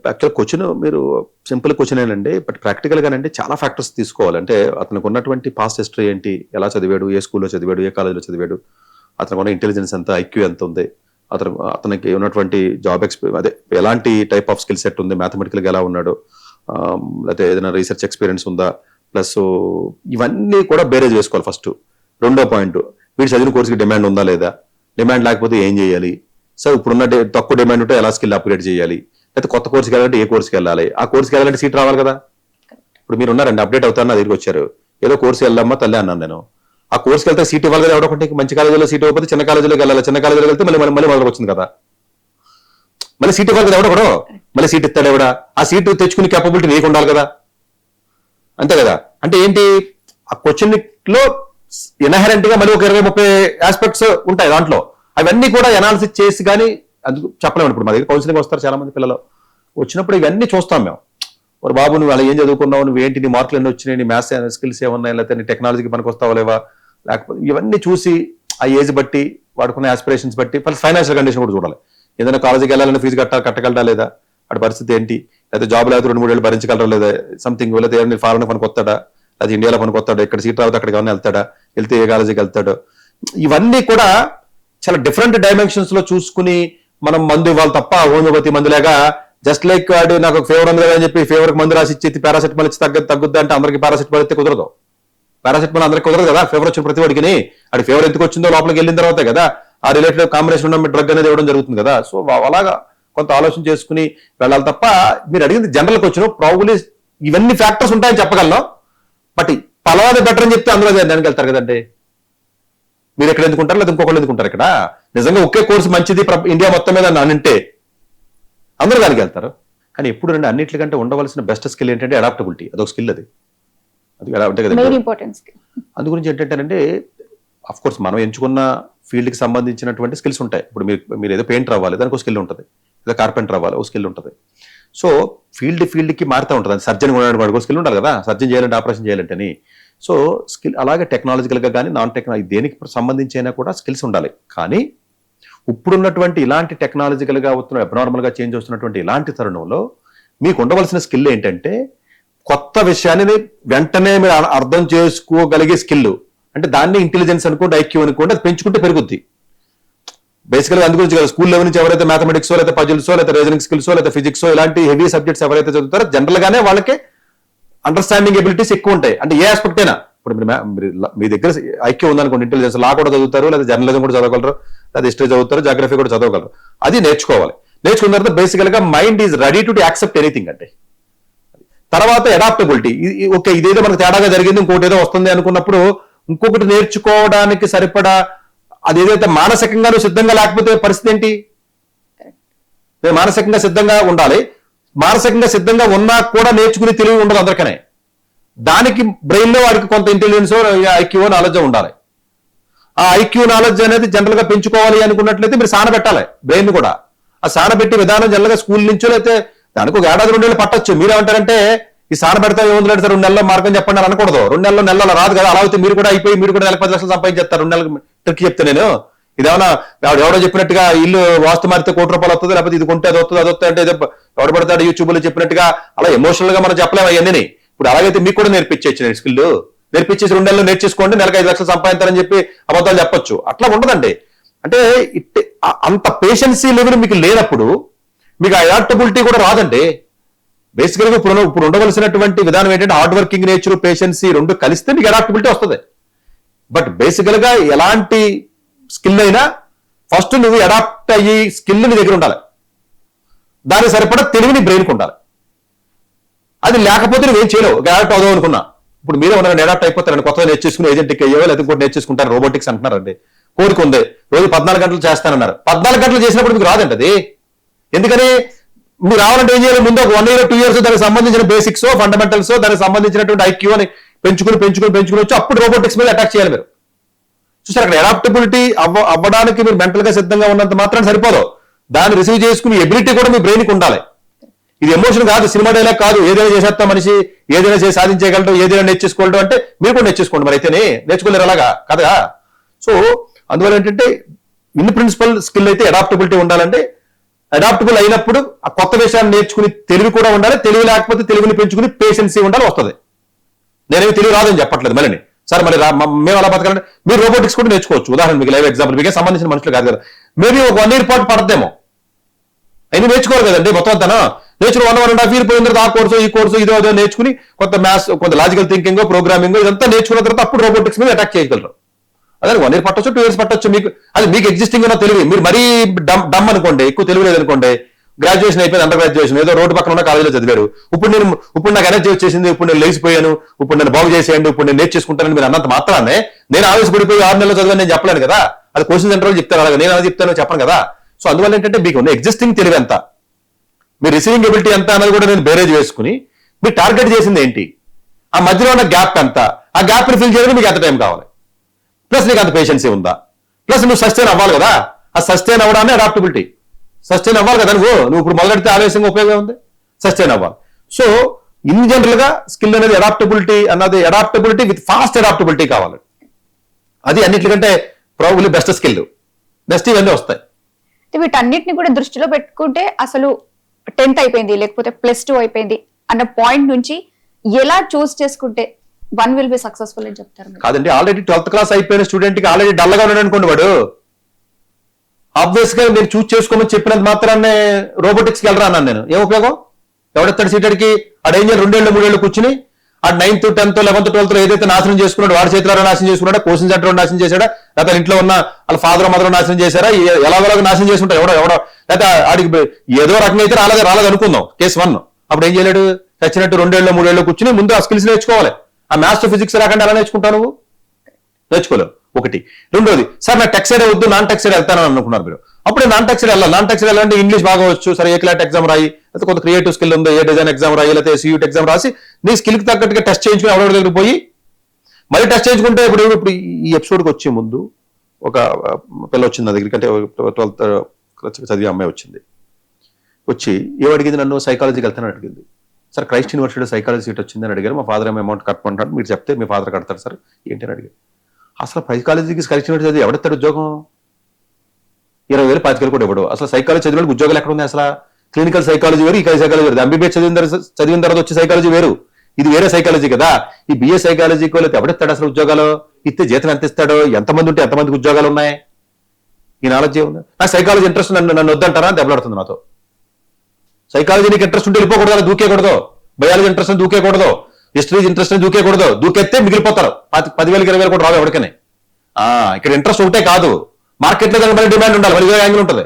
యాక్చువల్ క్వశ్చన్ మీరు సింపుల్ క్వశ్చన్ ఏనండి. బట్ ప్రాక్టికల్ గానండి చాలా ఫ్యాక్టర్స్ తీసుకోవాలంటే అతనికి ఉన్నటువంటి పాస్ట్ హిస్టరీ ఏంటి, ఎలా చదివాడు, ఏ స్కూల్లో చదివాడు, ఏ కాలేజీలో చదివాడు, అతనికి ఉన్న ఇంటెలిజెన్స్ ఎంత, ఐక్యూ ఎంత ఉంది, అతనికి ఉన్నటువంటి జాబ్ అదే ఎలాంటి టైప్ ఆఫ్ స్కిల్ సెట్ ఉంది, మ్యాథమెటికల్గా ఎలా ఉన్నాడు, లేకపోతే ఏదైనా రీసెర్చ్ ఎక్స్పీరియన్స్ ఉందా, ప్లస్ ఇవన్నీ కూడా బేరేజ్ వేసుకోవాలి ఫస్ట్. రెండో పాయింట్, వీడు చదివిన కోర్సుకి డిమాండ్ ఉందా లేదా, డిమాండ్ లేకపోతే ఏం చేయాలి, సో ఇప్పుడున్న తక్కువ డిమాండ్ ఉంటే ఎలా స్కిల్ అప్గ్రేడ్ చేయాలి, లేకపోతే కొత్త కోర్సుకి వెళ్ళాలంటే ఏ కోర్సుకి వెళ్ళాలి, ఆ కోర్సుకి వెళ్ళాలంటే సీట్ రావాలి కదా. ఇప్పుడు మీరు ఉన్నారండి, అప్డేట్ అవుతారు, నా దగ్గరికి వచ్చారు, ఏదో కోర్సు వెళ్ళమ్మా తల్లి అన్నాను నేను. ఆ కోర్సుకి వెళ్తే సీట్ ఇవ్వాలి కదా, ఎవడొకటి మంచి కాలేజీలో సీట్ ఇవ్వకపోతే చిన్న కాలేజీలోకి వెళ్ళాలి, చిన్న కాలేజీలోకి వెళ్తే మళ్ళీ మొదలు వచ్చింది కదా, మళ్ళీ సీట్ ఇవ్వాలి కదా ఎవడో, మళ్ళీ సీట్ ఇస్తాడు ఎవడా, ఆ సీట్ తెచ్చుకునే కేపబిలిటీ నీకు ఉండాలి కదా, అంతే కదా. అంటే ఏంటి, ఆ క్వశ్చన్ లో ఇన్హెరెంట్ గా మళ్ళీ ఒక 20-30 ఆస్పెక్ట్స్ ఉంటాయి దాంట్లో, అవన్నీ కూడా అనాలిసిస్ చేసి కానీ అందుకు చెప్పలేము. ఇప్పుడు మా దగ్గర కౌన్సిలింగ్ వస్తారు చాలా మంది పిల్లలు, వచ్చినప్పుడు ఇవన్నీ చూస్తాం మేము. మరి బాబు నువ్వు అలా ఏం చదువుకున్నావు, నువ్వు ఏంటి, నీ మార్కులు ఎన్ని వచ్చినాయి, నీ మ్యాథ్స్ స్కిల్స్ ఏమన్నాయి, లేకపోతే నీ టెక్నాలజీకి పనికి వస్తావా లేవా, లేకపోతే ఇవన్నీ చూసి ఆ ఏజ్ బట్టి వాడుకున్న ఆస్పిరేషన్స్ బట్టి ప్లస్ ఫైనాన్షియల్ కండిషన్ కూడా చూడాలి. ఏదైనా కాలేజీకి వెళ్ళాలని ఫీజు కట్టగలరా లేదా, వాడి పరిస్థితి ఏంటి, లేకపోతే జాబ్ లేకపోతే 2-3 ఏళ్ళు భరించగలరా లేదా, సంథింగ్, లేకపోతే ఏమైనా ఫారెన్ పనికి వస్తాడా, లేదా ఇండియాలో పనికి వస్తాడా, ఇక్కడ సీట్ రావద్దు అక్కడికి ఏమైనా వెళ్తాడా, వెళ్తే ఏ కాలేజీకి వెళ్తాడో, ఇవన్నీ కూడా చాలా డిఫరెంట్ డైమెన్షన్స్ లో చూసుకుని మనం మందు ఇవ్వాలి తప్ప హోమియోపతి మందులేగా జస్ట్ లైక్ వాడు నాకు ఫీవర్ ఉంది కదా అని చెప్పి ఫీవర్ కి మందు రాసి ఇచ్చి పారాసెటమాల్ ఇచ్చి తగ్గుద్ది అంటే అందరికి పారాసెటమాల్ అయితే కుదరదు. పారాసెటమాల్ అందరికి కుదరదు కదా, ఫీవర్ వచ్చిన ప్రతి వాడికి అది ఫీవర్ ఎందుకు వచ్చిందో లోపలికి వెళ్ళిన తర్వాత కదా ఆ రిలేటెడ్ కాంబినేషన్ ఉన్న డ్రగ్ అనేది ఇవ్వడం జరుగుతుంది కదా. సో అలాగా కొంత ఆలోచన చేసుకుని వెళ్ళాలి తప్ప మీరు అడిగింది జనరల్ క్వశ్చన్, ప్రాబబ్లీ ఇవన్నీ ఫ్యాక్టర్స్ ఉంటాయని చెప్పగలను. బట్ పలానా బెటర్ అని చెప్తే అందులో దానికి వెళ్తారు కదండి. మీరు ఎక్కడ ఎందుకుంటారు లేదా ఇంకొకళ్ళు ఎందుకుంటారు, ఇక్కడ నిజంగా ఒకే కోర్సు మంచిది ఇండియా మొత్తం మీద అంటే అందరూ దానికి వెళ్తారు. కానీ ఎప్పుడు రండి అన్నిటికంటే ఉండవలసిన బెస్ట్ స్కిల్ ఏంటంటే అడాప్టబిలిటీ, అదొక స్కిల్, అది అందు గురించి ఏంటంటేనంటే అఫ్ కోర్స్ మనం ఎంచుకున్న ఫీల్డ్ కి సంబంధించినటువంటి స్కిల్స్ ఉంటాయి. ఇప్పుడు మీరు ఏదో పెయింటర్ అవ్వాలి, దానికి ఒక స్కిల్ ఉంటుంది, ఏదో కార్పెంటర్ అవ్వాలి, ఒక స్కిల్ ఉంటుంది. సో ఫీల్డ్ కి మారుతూ ఉంటుంది. సర్జన్ కూడా స్కిల్ ఉండాలి కదా, సర్జన్ చేయాలంటే ఆపరేషన్ చేయాలంటే అని. సో స్కిల్ అలాగే టెక్నాలజికల్ గా కానీ నాన్ టెక్నాలజీ దేనికి సంబంధించి అయినా కూడా స్కిల్స్ ఉండాలి. కానీ ఇప్పుడున్నటువంటి ఇలాంటి టెక్నాలజికల్ గా అవుతున్న అబ్నార్మల్ గా చేంజ్ వస్తున్నటువంటి ఇలాంటి తరుణంలో మీకు ఉండవలసిన స్కిల్ ఏంటంటే కొత్త విషయాన్ని వెంటనే మీరు అర్థం చేసుకోగలిగే స్కిల్. అంటే దాన్ని ఇంటెలిజెన్స్ అనుకోండి, ఐక్యూ అనుకోండి, అది పెంచుకుంటే పెరుగుద్ది. బేసికల్గా అందు గురించి స్కూల్ లెవెల్ నుంచి ఎవరైతే మ్యాథమెటిక్స్ లేదా పజిల్సో లేదా రీజనింగ్ స్కిల్స్ లేదా ఫిజిక్స్ ఇలాంటి హెవీ సబ్జెక్ట్స్ ఎవరైతే చదువుతారో జనరల్ గానే వాళ్ళకి అండర్స్టాండింగ్ ఎబిలిటీస్ ఎక్కువ ఉంటాయి. అంటే ఏ ఆస్పెక్ట్ అయినా ఇప్పుడు మీ దగ్గర ఐక్యూ ఉందనుకోండి, ఇంటెలిజెన్స్ లా కూడా చదువుతారు, లేదా జర్నలిజం కూడా చదవగలరు, లేదా హిస్టరీ చదువుతారు, జాగ్రఫీ కూడా చదవగలరు. అది నేర్చుకోవాలి. నేర్చుకున్న తర్వాత బేసికల్ గా mind is ready to accept anything. అంటే తర్వాత అడాప్టబిలిటీ, ఓకే ఇదేదో మనకు తేడాగా జరిగింది, ఇంకోటి ఏదో వస్తుంది అనుకున్నప్పుడు ఇంకొకటి నేర్చుకోవడానికి సరిపడా అది ఏదైతే మానసికంగానూ సిద్ధంగా లేకపోతే పరిస్థితి ఏంటి? మానసికంగా సిద్ధంగా ఉండాలి. మానసికంగా సిద్ధంగా ఉన్నా కూడా నేర్చుకునే తెలివి ఉండదు అందరికనే. దానికి బ్రెయిన్ లో వాడికి కొంత ఇంటెలిజెన్స్, ఐక్యూ నాలెడ్జ్ ఉండాలి. ఆ ఐక్యూ నాలెడ్జ్ అనేది జనరల్ గా పెంచుకోవాలి అనుకున్నట్లయితే మీరు సానబెట్టాలి బ్రెయిన్ కూడా. ఆ సానబెట్టే విధానం జనరల్ గా స్కూల్ నుంచో అయితే దానికి ఒక 1-2 ఏళ్ళు పట్టొచ్చు. మీరేమంటారంటే ఈ సానబెడతా ఏముంది 2 నెలల్లో మార్గం చెప్పండి అని అనకూడదు. 2 నెలల్లో రాదు కదా. అలా అయితే మీరు కూడా అయిపోయి మీరు కూడా 10 లక్షలు సంపాదించేస్తారు 2 నెలలకు. ట్రిక్ చెప్తే నేను ఇదేమన్నా ఎవడో చెప్పినట్టుగా ఇల్లు వాస్తు మారితే ₹1,00,000 వస్తుంది, లేకపోతే ఇది కొంటే అది వస్తుంది అంటే ఎవడు పడతాడు యూట్యూబ్ లో చెప్పినట్టుగా అలా ఎమోషనల్ గా మనం చెప్పలేము అవన్నీ. ఇప్పుడు అలాగైతే మీకు కూడా నేర్పించేచ్చు స్కిల్. నేర్పించేసి 2 నెలలు నేర్చేసుకోండి, నెలకు 5 లక్షలు సంపాదించాలని చెప్పి అబద్ధాలు చెప్పొచ్చు. అట్లా ఉండదండి. అంటే అంత పేషెన్సీ లెవెల్ మీకు లేనప్పుడు మీకు అడాప్టబిలిటీ కూడా రాదండి. బేసికల్ గా ఇప్పుడు ఉండవలసినటువంటి విధానం ఏంటంటే హార్డ్ వర్కింగ్ నేచర్, పేషెన్సీ 2 కలిస్తే మీకు అడాప్టబిలిటీ వస్తుంది. బట్ బేసికల్ గా ఎలాంటి స్కిల్ అయినా ఫస్ట్ నువ్వు అడాప్ట్ అయ్యి స్కిల్ నీ దగ్గర ఉండాలి. దానికి సరిపడా తెలివిని బ్రెయిన్కి ఉండాలి. అది లేకపోతే నువ్వేం చేయలేవు. అడాప్ట్ అవుదాం అనుకున్నా ఇప్పుడు మీరే ఉన్నారండి అడాప్ట్ అయిపోతారండి, కొత్తగా నేర్చేసుకుని ఏజెంట్కి అయ్యో లేదా ఇంకోటి నేర్చేసుకుంటారు, రోబోటిక్స్ అంటున్నారండి. కోరిక ఉంది, రోజు 14 గంటలు చేస్తానన్నారు. 14 గంటలు చేసినప్పుడు మీకు రాదండి అది. ఎందుకని మీరు రావాలంటే ఏం చేయాలి, ముందు ఒక 1 year 2 years దానికి సంబంధించిన బేసిక్స్ ఫండమెంటల్స్ దానికి సంబంధించినటువంటి ఐక్యూ అని పెంచుకుని వచ్చి అప్పుడు రోబోటిక్స్ మీద అటాక్ చేయాలి మీరు. చూసారు అక్కడ అడాప్టబిలిటీ అవ్వడానికి మీరు మెంటల్ గా సిద్ధంగా ఉన్నంత మాత్రం సరిపోదు, దాన్ని రిసీవ్ చేసుకునే ఎబిలిటీ కూడా మీ బ్రెయిన్ కి ఉండాలి. ఇది ఎమోషన్ కాదు, సినిమా డైలాగ్ కాదు, ఏదైనా చేసేస్తా మనిషి, ఏదైనా చేసి సాధించగలడం, ఏదైనా నేర్చేసుకోవడం అంటే మీరు కూడా నేర్చేసుకోండి. మరి అయితేనే నేర్చుకోలేరు అలాగా కదా. సో అందువల్ల ఏంటంటే ఇన్ ప్రిన్సిపల్ స్కిల్ అయితే అడాప్టబిలిటీ ఉండాలంటే, అడాప్టబుల్ అయినప్పుడు ఆ కొత్త విషయాన్ని నేర్చుకుని తెలివి కూడా ఉండాలి, తెలివి లేకపోతే తెలివిని పెంచుకుని పేషెన్సీ ఉండాలి, వస్తుంది. నేనేమి తెలివి రాదని చెప్పట్లేదు మళ్ళీ. సరే మరి మేము అలా బతకాలంటే మీరు రోబోటిక్స్ కూడా నేర్చుకోవచ్చు. ఉదాహరణ మీకు లైవ్ ఎగ్జాంపుల్, మీకే సంబంధించిన మనుషులు కాదు కదా, మేబీ ఒక 1 year పాటు పడద్దేమో, అయినా నేర్చుకోవాలి కదండి మొత్తం అంతా. నేర్చుకుని 1.5 years పోయిన తర్వాత ఆ కోర్సు ఈ కోర్సు ఇదో అదో నేర్చుకుని కొంత మ్యాథ్స్ కొంత లాజికల్ థింకింగ్ ప్రోగ్రామింగ్ ఇదంతా నేర్చుకున్న తర్వాత అప్పుడు రోబోటిక్స్ మీద అటాక్ చేయగలరు. అదే 1 year పట్టొచ్చు 2 years పట్టొచ్చు, మీకు అది మీకు ఎగ్జిస్టింగ్ ఉన్న తెలివి. మీరు మరీ డమ్ అనుకోండి, ఎక్కువ తెలివి లేదనుకోండి, గ్రాడ్యుయేషన్ అయిపోయింది, అండర్ గ్రాడ్యుయేషన్ ఏదో రోడ్డు పక్కన ఉన్న కాలేజీలో చదివారు, ఇప్పుడు నాకు ఎనర్జీ వచ్చేసింది, ఇప్పుడు నేను లేచిపోయాను, ఇప్పుడు నేను బాగు చేసేయండి, ఇప్పుడు నేను నేర్చేసుకుంటానని మీరు అన్నంత మాత్రానే నేను ఆవేశపడిపోయి 6 నెలలు చదివాను నేను చెప్పలేను కదా. అది క్వశ్చన్ సెంటర్ చెప్తారు, అలాగే నేను అలా చెప్తాను చెప్పను కదా. సో అందువల్ల ఏంటంటే మీకు ఉన్న ఎగ్జిస్టింగ్ తెలివి ఎంత, మీ రిసీవింగ్ ఎబిలిటీ ఎంత అన్నది కూడా నేను బేరేజ్ వేసుకుని మీరు టార్గెట్ చేసింది ఏంటి, ఆ మధ్యలో ఉన్న గ్యాప్ ఎంత, ఆ గ్యాప్ ని ఫిల్ చేయడానికి మీకు ఎంత టైం కావాలి, ప్లస్ నీకు అంత పేషెన్సీ ఉందా, ప్లస్ నువ్వు సస్టైన్ అవ్వాలి కదా. ఆ సస్టైన్ అవ్వడాన్ని అడాప్టబిలిటీ. సస్టైన్ అవ్వాలి కదా, నువ్వు ఇప్పుడు మొదలెడితే ఆవేశంగా ఉపయోగం ఉంది, సస్టైన్ అవ్వాలి. సో ఇన్ జనరల్ గా స్కిల్ అనేది అడాప్టబిలిటీ అన్నది, అడాప్టబిలిటీ విత్ ఫాస్ట్ అడాప్టబిలిటీ కావాలి. అది అన్నిటికంటే ప్రాబబ్లీ బెస్ట్ స్కిల్. నెక్స్ట్ ఇవన్నీ వస్తాయి. వీటన్నిటిని కూడా దృష్టిలో పెట్టుకుంటే అసలు 10th అయిపోయింది లేకపోతే +2 అయిపోయింది అన్న పాయింట్ నుంచి ఎలా చూస్ చేసుకుంటే 1 will be successful అని చెప్తారు? కాదండి, ఆల్రెడీ 12th క్లాస్ అయిపోయిన స్టూడెంట్ కి ఆల్రెడీ డల్ గా ఉన్నాడు అనుకోండి, వాడు ఆబ్వియస్ గా నేను చూస్ చేసుకోమని చెప్పినంత మాత్రాన్ని రోబోటిక్స్ కి వెళ్ళరా అన్నాను నేను. ఏం ఉపయోగం? ఎవడెత్తాడు సీటెడ్కి? ఆడు ఏం చేయాలి, 2 ఏళ్ళు 3 ఏళ్ళు కూర్చుని ఆ 9th 10th 11th 12th ఏదైతే నాశనం చేసుకున్నాడు, వాడి చేతిలో నాశనం చేసుకున్నాడా, కోచింగ్ సెంటర్ నాశనం చేశాడా, లేకపోతే ఇంట్లో ఉన్న వాళ్ళ ఫాదర్ మదర్ నాశనం చేశారా, ఎలాగోలాగా నాశనం చేసుకుంటా ఎవడో లేకపోతే ఆడికి ఏదో రకంగా అయితే రాలేదు అనుకుందాం, కేసు 1. అప్పుడు ఏం చేయలేడు, చచ్చినట్టు 2 ఏళ్ళు 3 ఏళ్ళు కూర్చుని ముందు ఆ స్కిల్స్ నేర్చుకోవాలి. ఆ మ్యాథ్స్ ఫిజిక్స్ రాకుండా ఎలా నేర్చుకుంటావు నువ్వు? నేర్చుకోలేవు. ఒకటి. రెండోది, సార్ నా టెక్ సైడ్ వద్దు నాన్ టెక్ సైడ్ వెళ్తానని అనుకున్నారు మీరు. అప్పుడే నాన్ టెక్ సైడ్ వెళ్ళాలి. నాన్ టెక్ సైడ్ వెళ్ళాలంటే ఇంగ్లీష్ బాగా వచ్చు, సరే ఏ క్లాట్ ఎగ్జామ్ రాయి, లేకపోతే కొంత క్రియేటివ్ స్కిల్ ఉంది, ఏ డిజైన్ ఎగ్జామ్ రాయి, లేకపోతే సియూట్ ఎగ్జామ్ రాసి నీ స్కిల్ కి తగ్గట్టుగా టెస్ట్ చేయించుకుని ఎవరెవరి దగ్గర పోయి మళ్ళీ టెస్ట్ చేయించుకుంటే ఇప్పుడు ఈ ఎపిసోడ్కి వచ్చే ముందు ఒక పిల్ల వచ్చింది నా దగ్గరికి, అంటే 12th చదివే అమ్మాయి వచ్చింది. వచ్చి ఏమడిగింది, నన్ను సైకాలజీకి వెళ్తానని అడిగింది. సార్ క్రైస్ట్ యూనివర్సిటీలో సైకాలజీ సీట్ వచ్చిందని అడిగారు, మా ఫాదర్ ఏమో అమౌంట్ కట్టుకుంటాడు, మీరు చెప్తే మీ ఫాదర్ కడతారు సార్ ఏంటి అని అడిగారు. అసలు సైకాలజీకి క్రైస్ట్ యూనివర్సిటీ ఎవడెత్తాడు ఉద్యోగం? 20,000 25,000 కూడా ఇవ్వడు. అసలు సైకాలజీ చదివిన ఉద్యోగాలు ఎక్కడ ఉంది? అసలు క్లినికల్ సైకాలజీ వేరు, ఈ సైకాలజీ వేరు. ఎంబీబీఎస్ చదివిన తర్వాత వచ్చే సైకాలజీ వేరు, ఇది వేరే సైకాలజీ కదా. ఈ బిఏ సైకాలజీకి వెళ్ళి ఎవడెత్తాడు అసలు ఉద్యోగాలు? ఇస్తే జీతం ఎంత ఇస్తాడో, ఎంతమంది ఉంటే ఎంతమందికి ఉద్యోగాలు ఉన్నాయి? ఈ నాలెడ్జ్ ఉంది. నాకు సైకాలజీ ఇంట్రెస్ట్, నన్ను వద్దంటారా అని దెబ్బలాడుతుంది నాతో. సైకాలజీ నీకు ఇంట్రెస్ట్ ఉంటే వెళ్ళిపోకూడదు, అలా దూకేకూడదు. బయాలజీ ఇంట్రెస్ట్ దూకేకూడదు, హిస్టరీ ఇంట్రెస్ట్ దూకేకూడదు. దూకెత్తే మిగిలిపోతారు, 10,000 20,000 కూడా రాదు ఎవరికనే. ఇక్కడ ఇంట్రెస్ట్ ఒకటే కాదు, మార్కెట్లో దానికి మళ్ళీ డిమాండ్ ఉండాలి, మళ్ళీ యాంగిల్ ఉంటుంది.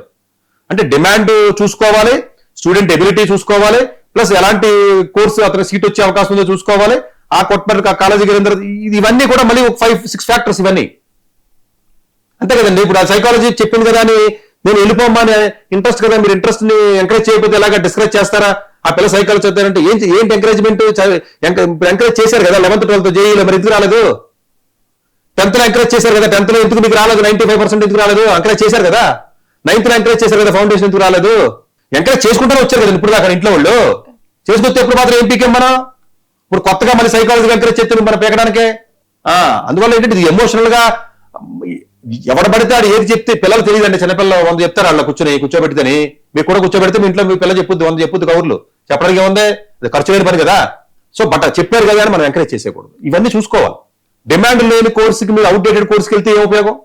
అంటే డిమాండ్ చూసుకోవాలి, స్టూడెంట్ ఎబిలిటీ చూసుకోవాలి, ప్లస్ ఎలాంటి కోర్సు అతను సీట్ వచ్చే అవకాశం ఉందో చూసుకోవాలి, ఆ కొట్టబడి కాలేజీకి వెళ్ళిన తర్వాత ఇవన్నీ కూడా మళ్ళీ ఒక 5-6 ఫ్యాక్టర్స్ ఇవన్నీ. అంతే కదండి. ఇప్పుడు ఆ సైకాలజీ చెప్పింది కదా అని నేను వెళ్ళిపోమ్మా అని ఇంట్రెస్ట్ కదా, మీరు ఇంట్రెస్ట్ ని ఎంకరేజ్ చేయకపోతే ఎలాగా డిస్కరేజ్ చేస్తారా? ఆ పిల్ల సైకాలజీ చదువుతారంటే ఏంటి ఎంకరేజ్మెంట్? ఎంకరేజ్ చేశారు కదా 11th 12th జేఈలో, మరి ఎందుకు రాలేదు? 10th లో ఎంకరేజ్ చేశారు కదా, 10th లో ఎందుకు మీకు రాలేదు? 95% ఎందుకు రాలేదు? ఎంకరేజ్ చేశారు కదా. 9th లో ఎంకరేజ్ చేశారు కదా, ఫౌండేషన్ ఎందుకు రాలేదు? ఎంకరేజ్ చేసుకుంటూనే వచ్చారు కదా ఇప్పుడు దాకా ఇంట్లో వాళ్ళు. చేసుకొస్తే ఎప్పుడు మాత్రం ఏం పీకేం మనం? ఇప్పుడు కొత్తగా మళ్ళీ సైకాలజీ ఎంకరేజ్ చేస్తే మనం పీకడానికే. అందువల్ల ఏంటంటే ఇది ఎమోషనల్ గా ఎవడ పడితే ఆడు ఏది చెప్తే పిల్లలు తెలియదండి. చిన్నపిల్లలు 100 చెప్తారు వాళ్ళ కూర్చోబెడితేని, మీకు కూడా కూర్చోబెడితే మీ ఇంట్లో మీ పిల్లలు చెప్పుద్ది 100 చెప్పుద్ది కౌర్లు చెప్పడానికి ఏముంది, ఖర్చు లేని పని కదా. సో బట్ చెప్పారు కదా అని మనం ఎంకరేజ్ చేసేయకూడదు. ఇవన్నీ చూసుకోవాలి. డిమాండ్ లేని కోర్సుకి మీరు అవుట్డేటెడ్ కోర్సుకి వెళ్తే ఏం ఉపయోగం?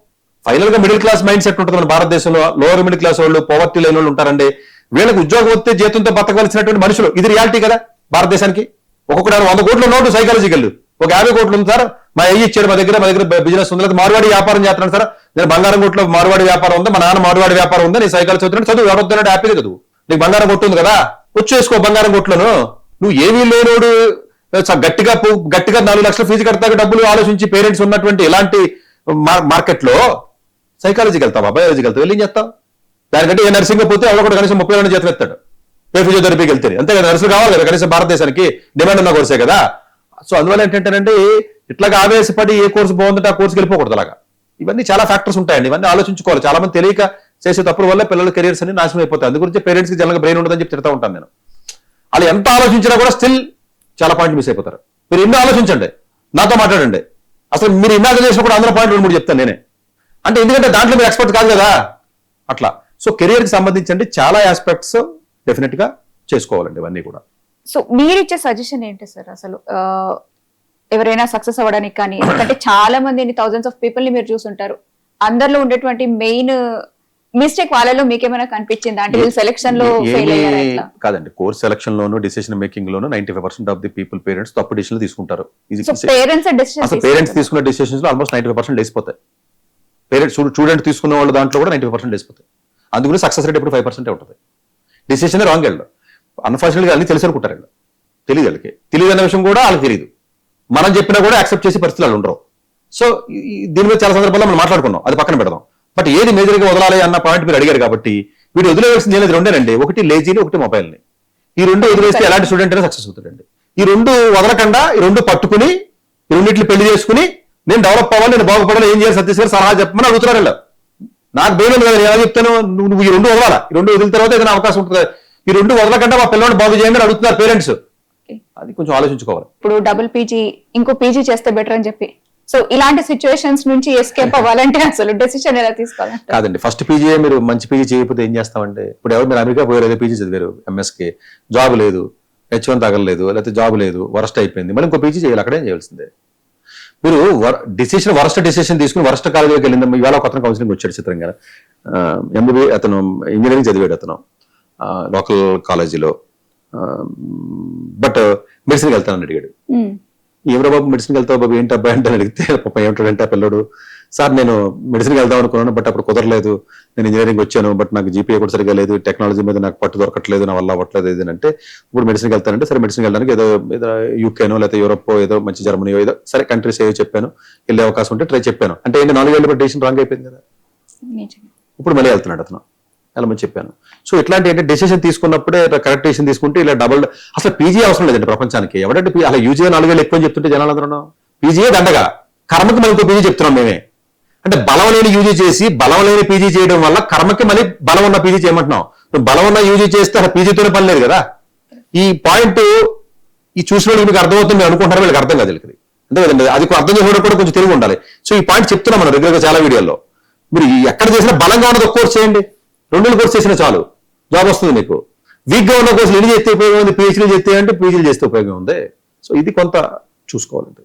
ఫైనల్ గా మిడిల్ క్లాస్ మైండ్ సెట్ ఉంటుంది మన భారతదేశంలో. లోవర్ మిడిల్ క్లాస్ వాళ్ళు, పవర్టీ లేని వాళ్ళు ఉంటారండి. వీళ్ళకి ఉద్యోగం వస్తే జీతంతో బతకవలసినటువంటి మనుషులు, ఇది రియాలిటీ కదా భారతదేశానికి. ఒక్కొక్కటి 100 కోట్లు నోటు సైకాలజీకి వెళ్ళు, ఒక 50 కోట్లు ఉంది సార్, మా అయ్యి ఇచ్చాడు, మా దగ్గర బిజినెస్ ఉంది, లేదా మార్వాడి వ్యాపారం చేస్తున్నాను సార్, నేను బంగారం కొట్లో మార్వాడి వ్యాపారం ఉంది, మా నాన్న మార్వాడి వ్యాపారం ఉంది, నేను సైకాలజీ చదువుతున్నాను, చదువు ఎవరొద్దున్నాడు హ్యాపీగా చదువు, నీకు బంగారం కొట్టు ఉంది కదా, వచ్చి వేసుకో బంగారం కొట్లను. నువ్వు ఏమీ లేనోడు గట్టిగా 4 లక్షల ఫీజు కడతాక డబ్బులు ఆలోచించి పేరెంట్స్ ఉన్నటువంటి ఇలాంటి మార్కెట్ లో సైకాలజీకి వెళ్తావా, బయాలజీకి వెళ్తావు, వెళ్ళి ఏం చేస్తావు? దానికంటే ఏ నర్సింగ్ పోతే ఎవరో కూడా కనీసం 30 జీతం ఎత్తాడు, ఫిజియోథెరపీకి వెళ్తే అంతే కదా. నర్సులు కావాలి కదా, కనీసం భారతదేశానికి డిమాండ్ ఉన్న కోర్సే కదా. సో అందువల్ల ఏంటంటేనండి, ఇట్లాగా ఆవేశపడి ఏ కోర్సు బాగుందంటే ఆ కోర్సుకి వెళ్ళిపోకూడదు. అలాగా ఇవన్నీ చాలా ఫ్యాక్టర్స్ ఉంటాయండి, ఇవన్నీ ఆలోచించుకోవాలి. చాలా మంది తెలియక చేసే తప్పుల వల్ల పిల్లల కెరియర్స్ అన్ని నాశనం అయిపోతాయి. అందుగురించి పేరెంట్స్ కి జనరల్గా బ్రెయిన్ ఉండదని చెప్పి తిడతా ఉంటాను నేను. వాళ్ళు ఎంత ఆలోచించినా కూడా స్టిల్ చాలా పాయింట్ మిస్ అయిపోతారు. మీరు ఎన్నో ఆలోచించండి, నాతో మాట్లాడండి, అసలు మీరు ఇన్నాక చేసిన కూడా అందరూ పాయింట్ 2-3 చెప్తాను నేనే. అంటే ఎందుకంటే దాంట్లో మీరు ఎక్స్పర్ట్ కాదు కదా అట్లా. సో కెరియర్ కి సంబంధించి చాలా ఆస్పెక్ట్స్ డెఫినెట్ గా చేసుకోవాలండి ఇవన్నీ కూడా. సో మీరిచ్చే సజెషన్ ఏంటి సార్ అసలు ఎవరైనా సక్సెస్ అవ్వడానికి? కానీ ఎందుకంటే చాలా మంది థౌజండ్స్ ఆఫ్ పీపుల్ ని మీరు చూసుంటారు, అందరిలో ఉండేటువంటి మెయిన్ మిస్టేక్ వాళ్ళలో మీకేమైనా కనిపించిందా? అంటే వీళ్ళు సెలక్షన్ లో ఫెయిల్ అయ్యారా? కాదండి, course selection loan decision making loan 95% of the people parents తప్పు డిసిషన్ తీసుకుంటారు. పేరెంట్స్ తీసుకున్న డిసిషన్స్ లో ఆల్మోస్ట్ 95% లేసిపోతాయి. పేరెంట్స్ స్టూడెంట్ తీసుకున్న వాళ్ళ దాంట్లో కూడా 95% లేసిపోతాయి. అందుకని సక్సెస్ రేట్ ఎప్పుడు 5% ఉంటుంది. డిసిషన్ రాంగ్ వెళ్ళడం అన్ఫార్చునేట్ గా అన్ని తెలిసి అనుకుంటారు, వీళ్ళు తెలియదు, వాళ్ళకి తెలియదు అనే విషయం కూడా వాళ్ళకి తెలియదు. మనం చెప్పినా కూడా యాక్సెప్ట్ చేసే పరిస్థితులు వాళ్ళు ఉండరు. సో దీని మీద చాలా సందర్భాల్లో మనం మాట్లాడుకున్నాం, అది పక్కన పెడదాం. బట్ ఏది మేజర్ గా వదలాలి అన్న పాయింట్ మీరు అడిగారు కాబట్టి వీడు వదిలేవాల్సింది ఏది రెండేనండి, ఒకటి లేజీని, ఒకటి మొబైల్ని. ఈ రెండు వదిలేస్తే ఎలాంటి స్టూడెంట్ అయినా సక్సెస్ అవుతాడండి. ఈ రెండు వదలకుండా ఈ రెండు పట్టుకుని ఈ రెండింటిని పెళ్లి చేసుకుని నేను డెవలప్ అవ్వాలి, నేను బాగుపడాలి, ఏం చేయాలి సతీష్ గారు సలహా చెప్పమని అడుగుతున్నారు వీళ్ళు. నాకు భయం కదా, నేను ఎలా చెప్తాను, నువ్వు ఈ రెండు వదలాలా, ఈ రెండు వదిలిన తర్వాత ఏదైనా అవకాశం ఉంటుంది. ఈ రెండు వదలకుండా మా పిల్లవాడిని బాగు చేయండి అని అడుగుతున్నారు పేరెంట్స్. అది కొంచెం ఆలోచించుకోవాలి. ఇప్పుడు డబుల్ పీజీ ఇంకో పీజీ చేస్తే బెటర్ అని చెప్పి, సో ఇలాంటి సిచ్యువేషన్స్ నుంచి ఎస్కేప్ అవ్వాలంటే అసలు డెసిషన్ ఎలా తీసుకోవాలి? కాదండి, ఫస్ట్ పీజీ మీరు మంచి పీజీ చేయకపోతే ఏం చేస్తామంటే, ఇప్పుడు ఎవరు మీరు అమెరికా పోయారు, ఏదో పీజీ చదివారు, ఎంఎస్కి జాబ్ లేదు, H1 తగలలేదు, లేకపోతే జాబ్ లేదు, వరస్ట్ అయిపోయింది, మళ్ళీ ఇంకో పీజీ చేయాలి, అక్కడేం చేయాల్సిందే. మీరు వరస్ట్ డిసిషన్ తీసుకుని వరస్ట్ కాలేజీకి వెళ్ళింది. ఇవాళ ఒక అతను కౌన్సిలింగ్ వచ్చాడు చిత్రంగా, ఎంబీబీ అతను ఇంజనీరింగ్ చదివాడు, అతను లోకల్ కాలేజీలో, బట్ మెడిసిన్కి వెళ్తానని అడిగాడు. ఏమరా బాబు మెడిసిన్కి వెళ్తావు బాబు, ఏంటి అబ్బాయి అంటే అడిగితే పాప ఏమిటాడంటే ఆ పిల్లడు, సార్ నేను మెడిసిన్కి వెళ్దాం అనుకున్నాను, బట్ అప్పుడు కుదరలేదు, నేను ఇంజనీరింగ్ వచ్చాను, బట్ నాకు జీపీఏ కూడా సరిగా లేదు, టెక్నాలజీ మీద నాకు పట్టు దొరకట్లేదు, నా వల్ల అవ్వట్లేదు ఏది అంటే, ఇప్పుడు మెడిసిన్కి వెళ్తానంటే సరే మెడిసిన్కి వెళ్ళడానికి ఏదో యూకేనో లేకపోతే యూరోప్ ఏదో మంచి జర్మనీయో ఏదో సరే కంట్రీస్ ఏదో చెప్పాను, వెళ్ళే అవకాశం ఉంటే ట్రై చెప్పాను. అంటే ఏంటి 4 ఏళ్ళ డెసిషన్ రాంగ్ అయిపోయింది కదా, ఇప్పుడు మళ్ళీ వెళ్తున్నాడు అతను, వెళ్ళమని చెప్పాను. సో ఇట్లాంటి అంటే డెసిషన్ తీసుకున్నప్పుడే కరెక్ట్ డెసిషన్ తీసుకుంటే ఇలా డబుల్ అసలు పీజీ అవసరం లేదండి ప్రపంచానికి. ఎవరంటే అలా యూజీ 4 ఏళ్ళు ఎక్కువ చెప్తుంటే జనాలందరూ పీజీయే దండగా, కర్మకి మనకు పీజీ చెప్తున్నాం మేమే. అంటే బలం లేని యూజీ చేసి బలం లేని పీజీ చేయడం వల్ల కర్మకి మళ్ళీ బలం ఉన్న పీజీ చేయమంటున్నాం. బలం ఉన్న యూజీ చేస్తే అసలు పీజీతోనే పని లేదు కదా. ఈ పాయింట్ ఈ చూసిన వాళ్ళు మీకు అర్థమవుతుంది, మీరు అనుకుంటారు, వీళ్ళకి అర్థం కాదు వీళ్ళకి. అంతే కదండి, అది అర్థం చేసుకోవడం కూడా కొంచెం తెలివి ఉండాలి. సో ఈ పాయింట్ చెప్తున్నాం మనం రెగ్యులర్ గా చాలా వీడియోల్లో. మీరు ఎక్కడ చేసినా బలంగా ఉన్నది ఒక కోర్స్ చేయండి, 2 కోర్స్ చేసినా చాలు, జాబ్ వస్తుంది మీకు. వీక్ గా ఉన్న కోర్సులు ఎన్ని చేస్తే ఉపయోగం ఉంది, పిహెచ్డీ చేస్తే అంటే పీజీలు చేస్తే ఉపయోగం ఉంది. సో ఇది కొంత చూసుకోవాలండి.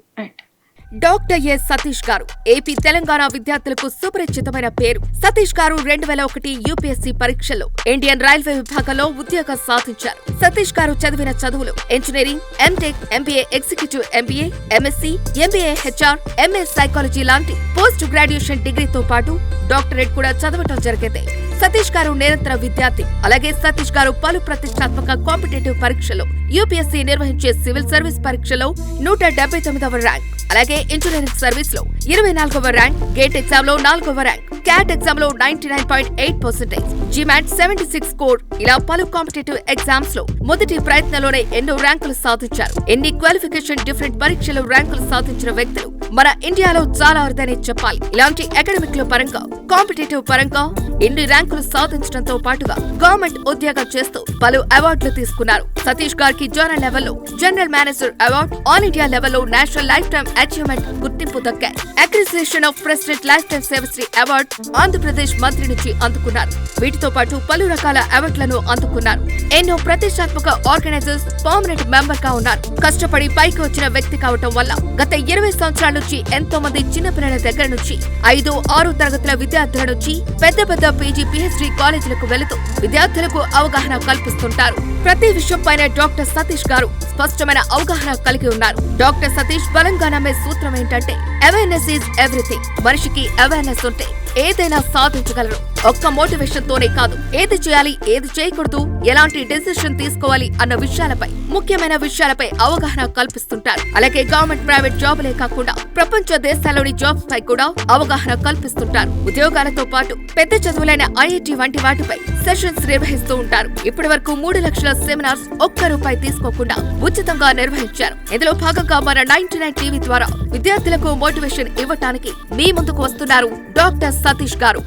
డాక్టర్ ఎస్ సతీష్ గారు ఏపీ తెలంగాణ విద్యార్థులకు సుపరిచితమైన పేరు. సతీష్ గారు 2001 యూపీఎస్సీ పరీక్షల్లో ఇండియన్ రైల్వే విభాగంలో ఉద్యోగం సాధించారు. సతీష్ గారు చదివిన చదువులు engineering, MTech, MBA executive MBA, MSc, MBA HR, MA psychology లాంటి పోస్ట్ గ్రాడ్యుయేషన్ డిగ్రీతో పాటు డాక్టరేట్ కూడా చదవటం జరిగింది. సతీష్ గారు నిరంతర విద్యార్థి. అలాగే సతీష్ గారు పలు ప్రతిష్టాత్మక కాంపిటేటివ్ పరీక్షలో యూపీఎస్సీ నిర్వహించే సివిల్ సర్వీస్ పరీక్షలో 179వ ర్యాంక్, అలాగే ఇంజనీరింగ్ సర్వీస్ లో 24వ ర్యాంక్, గేట్ ఎగ్జామ్ లో 4వ ర్యాంక్, క్యాట్ ఎగ్జామ్ లో 99.8%, జిమాట్ 76 స్కోర్, ఇలా పలు కాంపిటేటివ్ ఎగ్జామ్స్ లో మొదటి ప్రయత్నంలోనే ఎన్నో ర్యాంకులు సాధించారు. ఎన్ని క్వాలిఫికేషన్ డిఫరెంట్ పరీక్షలు ర్యాంకులు సాధించిన వ్యక్తులు మన ఇండియాలో చాలా అరుదనే చెప్పాలి. ఇలాంటి అకాడమిక్ లో పరంగా, కాంపిటేటివ్ పరంగా ఎన్ని ర్యాంకులు సాధించడంతో పాటుగా గవర్నమెంట్ ఉద్యోగం చేస్తూ పలు అవార్డులు తీసుకున్నారు. సతీష్ గారికి జోనల్ లెవెల్లో general manager award, all India లెవెల్లో నేషనల్ లైఫ్ టైమ్ అచీవ్మెంట్ గుర్తింపు దక్కాయి. Appreciation of president lifetime Sevashri award Andhra Pradesh మంత్రి నుంచి అందుకున్నారు. వీటితో పాటు పలు రకాల అవార్డులను అందుకున్నారు. ఎన్నో ప్రతిష్టాత్మక ఆర్గనైజర్స్ పర్మనెంట్ మెంబర్ గా ఉన్నారు. కష్టపడి పైకి వచ్చిన వ్యక్తి కావటం వల్ల గత 20 సంవత్సరాల నుంచి ఎంతో మంది చిన్నపిల్లల దగ్గర నుంచి 5, 6 తరగతుల విద్యార్థుల నుంచి పెద్ద పెద్ద పీజీ, పిహెచ్డీ కాలేజీలకు వెళుతూ విద్యార్థులకు అవగాహన కల్పిస్తుంటారు. ప్రతి విషయంపైన డాక్టర్ సతీష్ గారు స్పష్టమైన అవగాహన కలిగి ఉన్నారు. డాక్టర్ సతీష్ బలంగా నమ్మే సూత్రం ఏంటంటే అవేర్నెస్ ఈజ్ ఎవ్రీథింగ్. మనిషికి అవేర్నెస్ ఉంటే ఏదైనా సాధించగలరు. ఒక్క మోటివేషన్ తోనే కాదు, ఏది చేయాలి, ఏది చేయకూడదు, ఎలాంటి డెసిషన్ తీసుకోవాలి అన్న విషయాలపై, ముఖ్యమైన విషయాలపై అవగాహన కల్పిస్తుంటారు. అలాగే గవర్నమెంట్, ప్రైవేట్ జాబులే కాకుండా ప్రపంచ దేశాల్లోని జాబ్స్ పై కూడా అవగాహన కల్పిస్తుంటారు. ఉద్యోగాలతో పాటు పెద్ద చదువులైన ఐఐటి వంటి వాటిపై సెషన్స్ నిర్వహిస్తూ ఉంటారు. ఇప్పటి వరకు 3 లక్షల సెమినార్స్ ₹1 తీసుకోకుండా ఉచితంగా నిర్వహించారు. ఇందులో భాగంగా మన 99 టీవీ ద్వారా విద్యార్థులకు మోటివేషన్ ఇవ్వటానికి మీ ముందుకు వస్తున్నారు డాక్టర్ సతీష్ గారు.